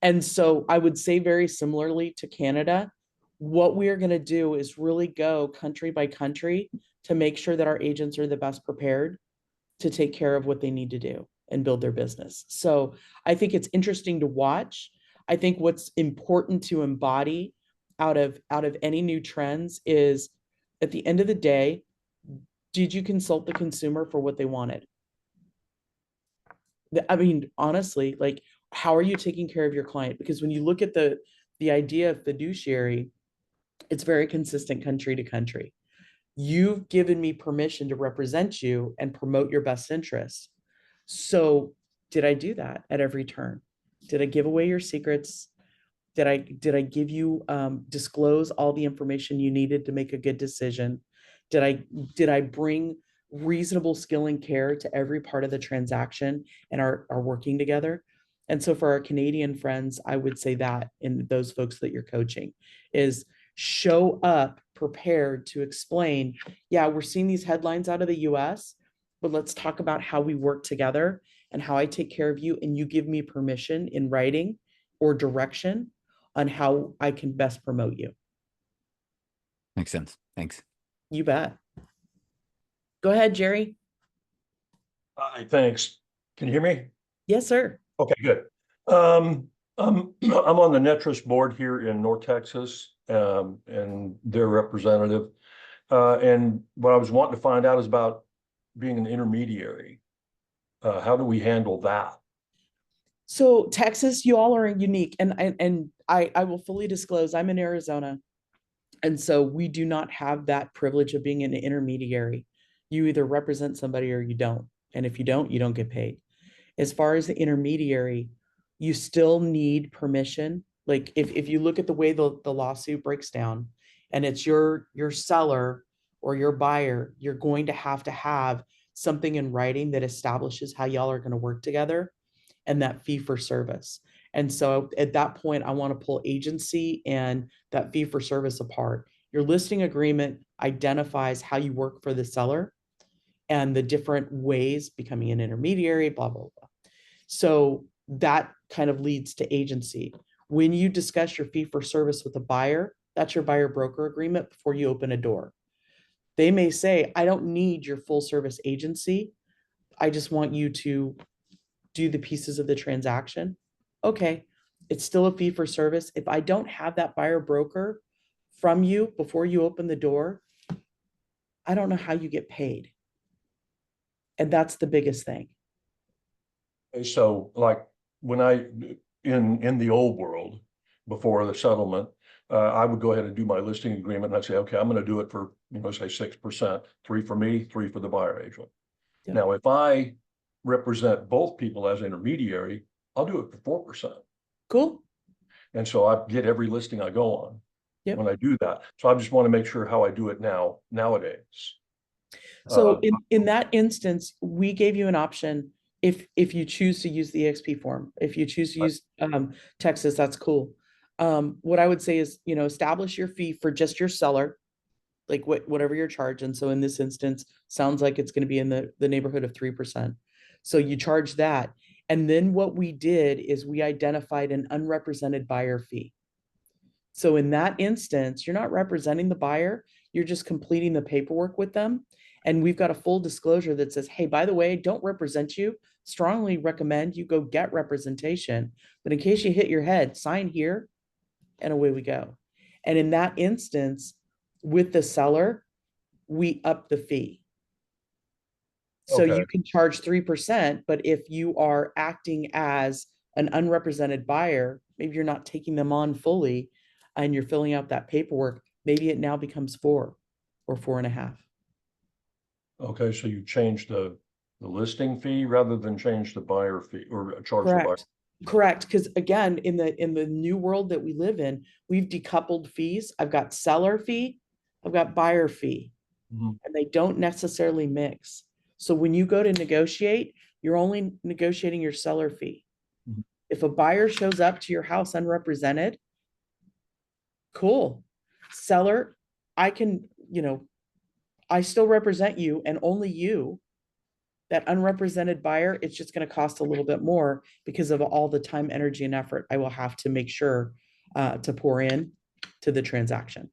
And so I would say very similarly to Canada, what we are going to do is really go country by country to make sure that our agents are the best prepared to take care of what they need to do and build their business. So I think it's interesting to watch. I think what's important to embody out of any new trends is, at the end of the day, did you consult the consumer for what they wanted? I mean, honestly, like, how are you taking care of your client? Because when you look at the idea of fiduciary, it's very consistent country to country. You've given me permission to represent you and promote your best interests. So did I do that at every turn? Did I give away your secrets? Did I give you disclose all the information you needed to make a good decision? Did I bring reasonable skill and care to every part of the transaction and are working together? And so for our Canadian friends, I would say that, in those folks that you're coaching, is show up prepared to explain, yeah, we're seeing these headlines out of the US, but let's talk about how we work together and how I take care of you, and you give me permission in writing or direction on how I can best promote you. Makes sense. Thanks. You bet. Go ahead, Jerry. Hi, thanks. Can you hear me? Yes, sir. Okay, good. I'm on the Netris board here in North Texas, and their representative. And what I was wanting to find out is about being an intermediary. How do we handle that? So Texas, you all are unique, and I will fully disclose, I'm in Arizona, and so we do not have that privilege of being an intermediary. You either represent somebody or you don't, and if you don't get paid. As far as the intermediary, you still need permission. Like if you look at the way the lawsuit breaks down, and it's your seller or your buyer, you're going to have something in writing that establishes how y'all are going to work together, and that fee for service. And so at that point, I want to pull agency and that fee for service apart. Your listing agreement identifies how you work for the seller and the different ways, becoming an intermediary, blah, blah, blah. So that kind of leads to agency. When you discuss your fee for service with a buyer, that's your buyer broker agreement before you open a door. They may say, I don't need your full service agency. I just want you to do the pieces of the transaction. Okay, it's still a fee for service. If I don't have that buyer broker from you before you open the door, I don't know how you get paid. And that's the biggest thing. So like when I in the old world, before the settlement, I would go ahead and do my listing agreement and I'd say, okay, I'm gonna do it for, say 6%, 3 for me, 3 for the buyer agent. Yep. Now, if I represent both people as intermediary, I'll do it for 4%. Cool. And so I get every listing I go on. Yep. When I do that. So I just want to make sure how I do it nowadays. So in that instance, we gave you an option if you choose to use the EXP form. If you choose to use Texas, that's cool. What I would say is, establish your fee for just your seller, like whatever your charge. And so in this instance, sounds like it's going to be in the neighborhood of 3%. So you charge that. And then what we did is we identified an unrepresented buyer fee. So in that instance, you're not representing the buyer, you're just completing the paperwork with them. And we've got a full disclosure that says, hey, by the way, don't represent you. Strongly recommend you go get representation. But in case you hit your head, sign here and away we go. And in that instance, with the seller, we up the fee. So Okay. you can charge 3%, but if you are acting as an unrepresented buyer, maybe you're not taking them on fully and you're filling out that paperwork, maybe it now becomes 4 or 4.5. Okay, so you change the listing fee rather than change the buyer fee or charge the buyer. Correct. Correct. Because again, in the new world that we live in, we've decoupled fees. I've got seller fee, I've got buyer fee, Mhm. and they don't necessarily mix. So when you go to negotiate, you're only negotiating your seller fee. Mhm. If a buyer shows up to your house unrepresented, cool. Seller, I can, I still represent you and only you. That unrepresented buyer, it's just going to cost a little bit more because of all the time, energy, and effort I will have to make sure to pour in to the transaction.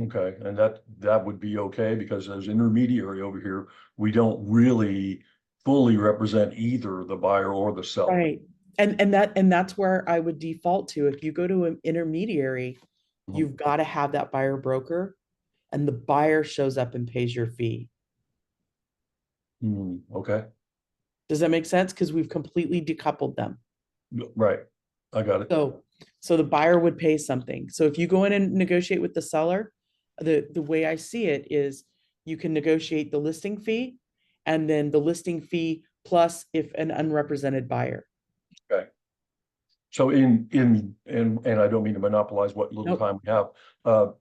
Okay, and that would be okay because as intermediary over here, we don't really fully represent either the buyer or the seller. Right. And that's where I would default to. If you go to an intermediary, Mhm. you've got to have that buyer broker and the buyer shows up and pays your fee. Okay, Does that make sense? Because we've completely decoupled them. right. I got it. So the buyer would pay something. So if you go in and negotiate with the seller, the way I see it is you can negotiate the listing fee and then the listing fee plus if an unrepresented buyer. Okay. So and I don't mean to monopolize what little Nope. time we have.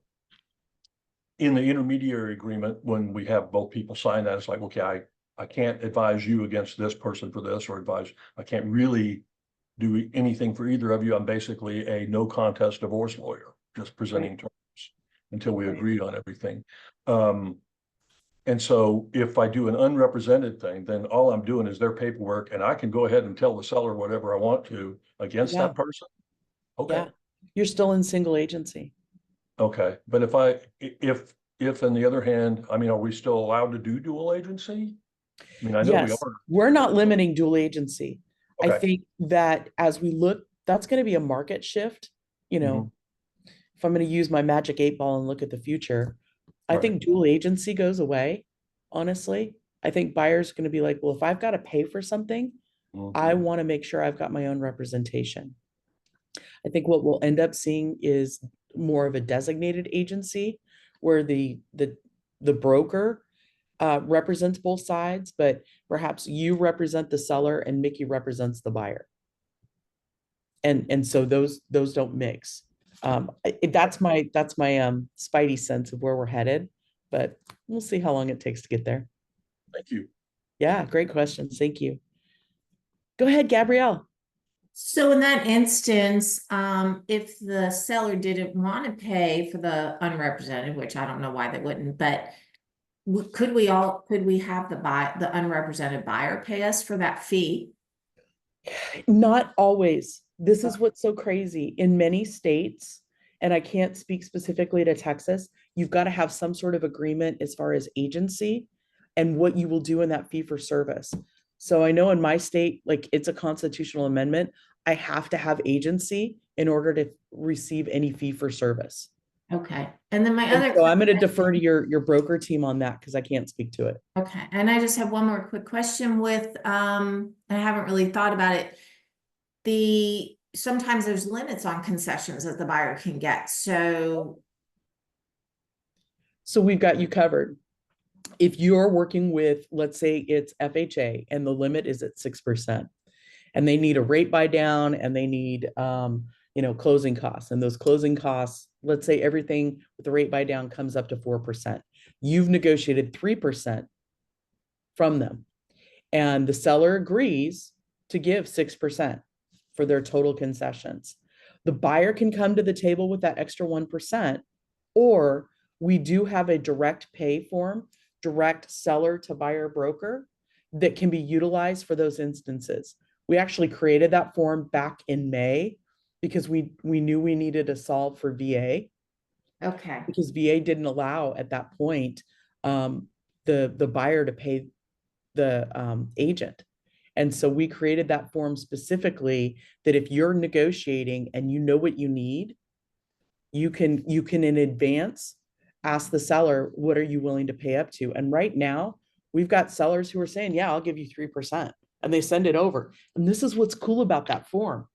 In the intermediary agreement, when we have both people sign that, it's like, okay, I can't advise you against this person for this, or I can't really do anything for either of you. I'm basically a no contest divorce lawyer, just presenting terms until we Right. agree on everything. And so if I do an unrepresented thing, then all I'm doing is their paperwork and I can go ahead and tell the seller whatever I want to against Yeah. that person. Okay. Yeah. You're still in single agency. Okay, but if on the other hand, I mean, are we still allowed to do dual agency? I mean, I know we Yes, are. we're not limiting dual agency. I Okay. think that as we look, that's going to be a market shift. Mhm. If I'm going to use my magic 8 ball and look at the future, I Right. think dual agency goes away. Honestly, I think buyers are going to be like, well, if I've got to pay for something, I Mhm. want to make sure I've got my own representation. I think what we'll end up seeing is more of a designated agency where the broker represents both sides, but perhaps you represent the seller and Mickey represents the buyer. And so those don't mix. That's my spidey sense of where we're headed, but we'll see how long it takes to get there. Thank you. Yeah, great questions. Thank you. Go ahead, Gabrielle. So in that instance, if the seller didn't want to pay for the unrepresented, which I don't know why they wouldn't, but could we have the unrepresented buyer pay us for that fee? Not always. This is what's so crazy. In many states, and I can't speak specifically to Texas, you've got to have some sort of agreement as far as agency and what you will do in that fee for service. So I know in my state, like it's a constitutional amendment, I have to have agency in order to receive any fee for service. Okay, and then my And other. so I'm going to defer to your broker team on that because I can't speak to it. Okay, and I just have one more quick question with, I haven't really thought about it. sometimes there's limits on concessions that the buyer can get, so. So we've got you covered. If you're working with, let's say it's FHA and the limit is at 6%, and they need a rate buy down and they need, closing costs, and those closing costs, let's say everything with the rate buy down comes up to 4%. You've negotiated 3% from them, and the seller agrees to give 6% for their total concessions. The buyer can come to the table with that extra 1%, or we do have a direct pay form, direct seller to buyer broker, that can be utilized for those instances. We actually created that form back in May because we knew we needed to solve for VA, Okay. because VA didn't allow at that point the buyer to pay the agent. And so we created that form specifically that if you're negotiating and you know what you need, you can in advance ask the seller, what are you willing to pay up to? And right now, we've got sellers who are saying, yeah, I'll give you 3%. And they send it over. And this is what's cool about that form.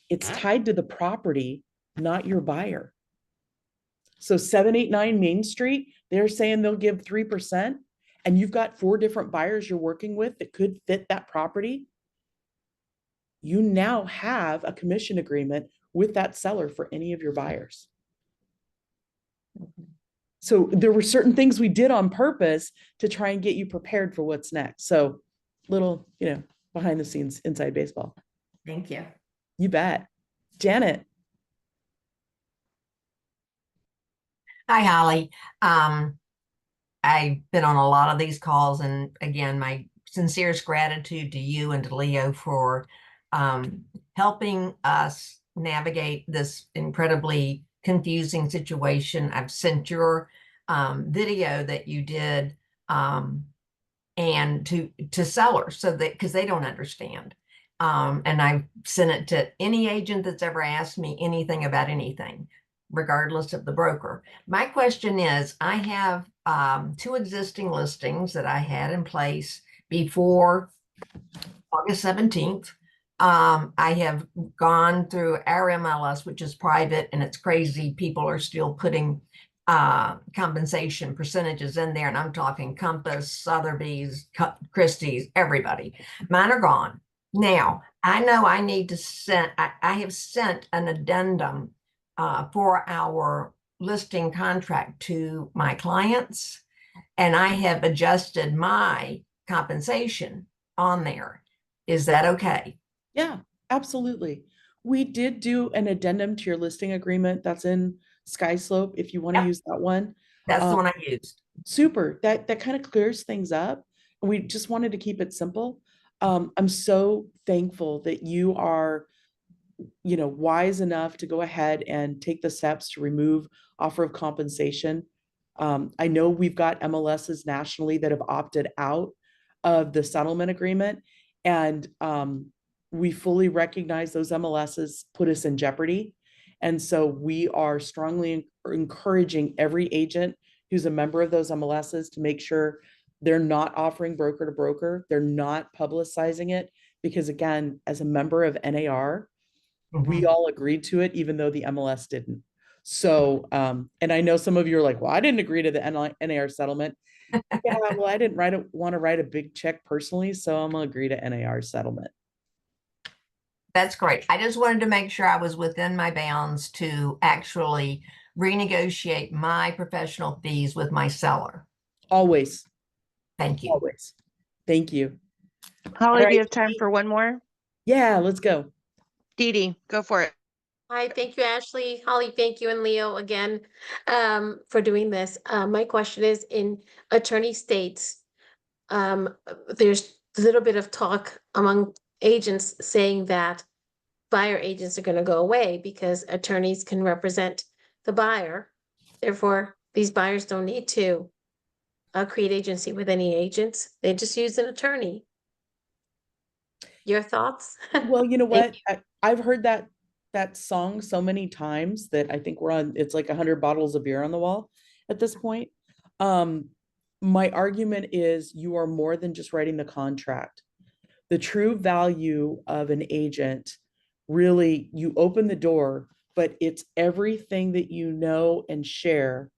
It's tied to the property, not your buyer. So 789 Main Street, they're saying they'll give 3%. And you've got 4 different buyers you're working with that could fit that property. You now have a commission agreement with that seller for any of your buyers. So there were certain things we did on purpose to try and get you prepared for what's next. So little, behind the scenes inside baseball. Thank you. You bet. Janet. Hi, Holly. I've been on a lot of these calls, and again, my sincerest gratitude to you and to Leo for helping us navigate this incredibly confusing situation. I've sent your video that you did and to sellers, so that because they don't understand. And I've sent it to any agent that's ever asked me anything about anything, regardless of the broker. My question is, I have 2 existing listings that I had in place before August 17th. I have gone through our MLS, which is private, and it's crazy. People are still putting compensation percentages in there, and I'm talking Compass, Sotheby's, Christie's, everybody. Mine are gone. Now, I know I need to I have sent an addendum for our listing contract to my clients, and I have adjusted my compensation on there. Is that okay? Yeah, absolutely. We did do an addendum to your listing agreement. That's in Skyslope, if you want to Yep. use that one. That's the one I used. Super. That kind of clears things up. We just wanted to keep it simple. I'm so thankful that you are, wise enough to go ahead and take the steps to remove offer of compensation. I know we've got MLSs nationally that have opted out of the settlement agreement, and we fully recognize those MLSs put us in jeopardy. And so we are strongly encouraging every agent who's a member of those MLSs to make sure they're not offering broker to broker. They're not publicizing it, because again, as a member of NAR, we all agreed to it, even though the MLS didn't. So, and I know some of you are like, well, I didn't agree to the NAR settlement. Yeah, well, I didn't want to write a big check personally, so I'm gonna agree to NAR settlement. That's great. I just wanted to make sure I was within my bounds to actually renegotiate my professional fees with my seller. Always. Thank you. Always. Thank you. Holly, All do you right. have time for one more? Yeah, let's go. Dee Dee, go for it. Hi, thank you, Ashley. Holly, thank you, and Leo again for doing this. My question is, in attorney states, there's a little bit of talk among agents saying that buyer agents are going to go away because attorneys can represent the buyer. Therefore, these buyers don't need to create agency with any agents. They just use an attorney. Your thoughts? Well, you know Thank what? I've heard that song so many times that I think it's like 100 bottles of beer on the wall at this point. My argument is you are more than just writing the contract. The true value of an agent really, you open the door, but it's everything that you know and share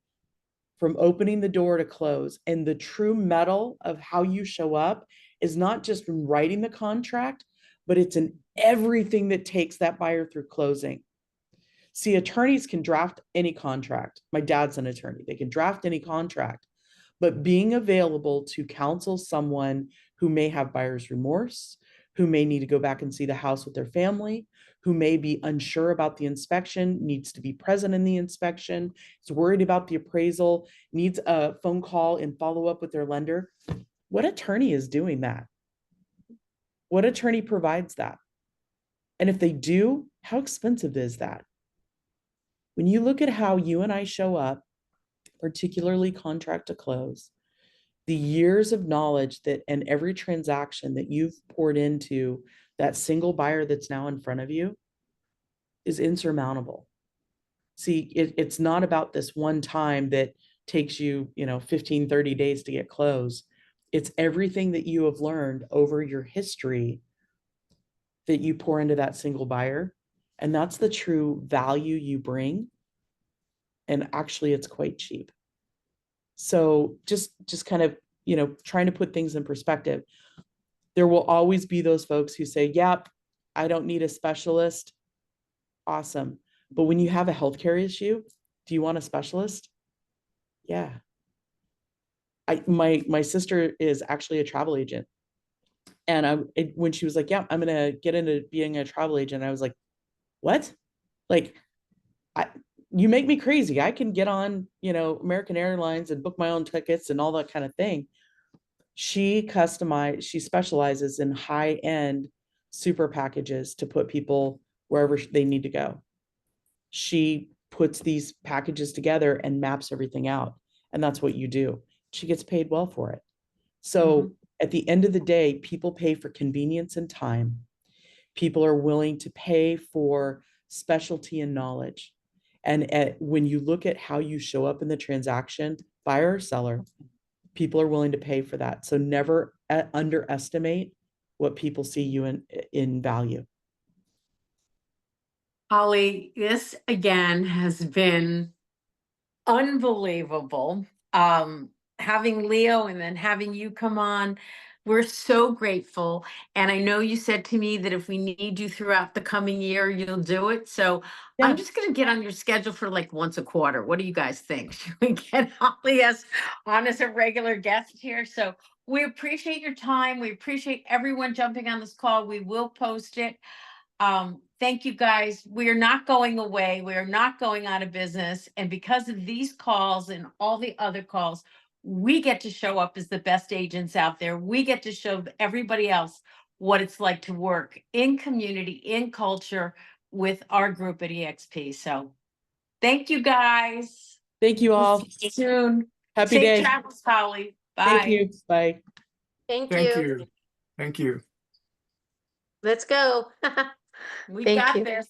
from opening the door to close. And the true metal of how you show up is not just in writing the contract, but it's in everything that takes that buyer through closing. See, attorneys can draft any contract. My dad's an attorney. They can draft any contract, but being available to counsel someone who may have buyer's remorse, who may need to go back and see the house with their family, who may be unsure about the inspection, needs to be present in the inspection, is worried about the appraisal, needs a phone call and follow up with their lender. What attorney is doing that? What attorney provides that? And if they do, how expensive is that? When you look at how you and I show up, particularly contract to close, the years of knowledge that and every transaction that you've poured into that single buyer that's now in front of you is insurmountable. See, it's not about this one time that takes you, 15, 30 days to get closed. It's everything that you have learned over your history that you pour into that single buyer. And that's the true value you bring. And actually, it's quite cheap. So just kind of, trying to put things in perspective. There will always be those folks who say, yep, I don't need a specialist. Awesome. But when you have a healthcare issue, do you want a specialist? Yeah. My sister is actually a travel agent. And when she was like, yeah, I'm going to get into being a travel agent, I was like, what? Like, you make me crazy. I can get on, American Airlines and book my own tickets and all that kind of thing. She specializes in high-end super packages to put people wherever they need to go. She puts these packages together and maps everything out. And that's what you do. She gets paid well for it. So at the end of the day, people pay for convenience and time. People are willing to pay for specialty and knowledge. And when you look at how you show up in the transaction, buyer or seller, people are willing to pay for that. So never underestimate what people see you in value. Holly, this again has been unbelievable. Having Leo and then having you come on, we're so grateful. And I know you said to me that if we need you throughout the coming year, you'll do it. So Yeah. I'm just going to get on your schedule for like once a quarter. What do you guys think? Should we get Holly on as a regular guest here? So we appreciate your time. We appreciate everyone jumping on this call. We will post it. Thank you guys. We are not going away. We are not going out of business. And because of these calls and all the other calls, we get to show up as the best agents out there. We get to show everybody else what it's like to work in community, in culture with our group at EXP. So thank you guys. Thank you all. We'll see you soon. Happy Safe day. travels, Holly. Bye. Thank you. Bye. Thank Thank you. you. Thank you. Let's go. We Thank got you. this.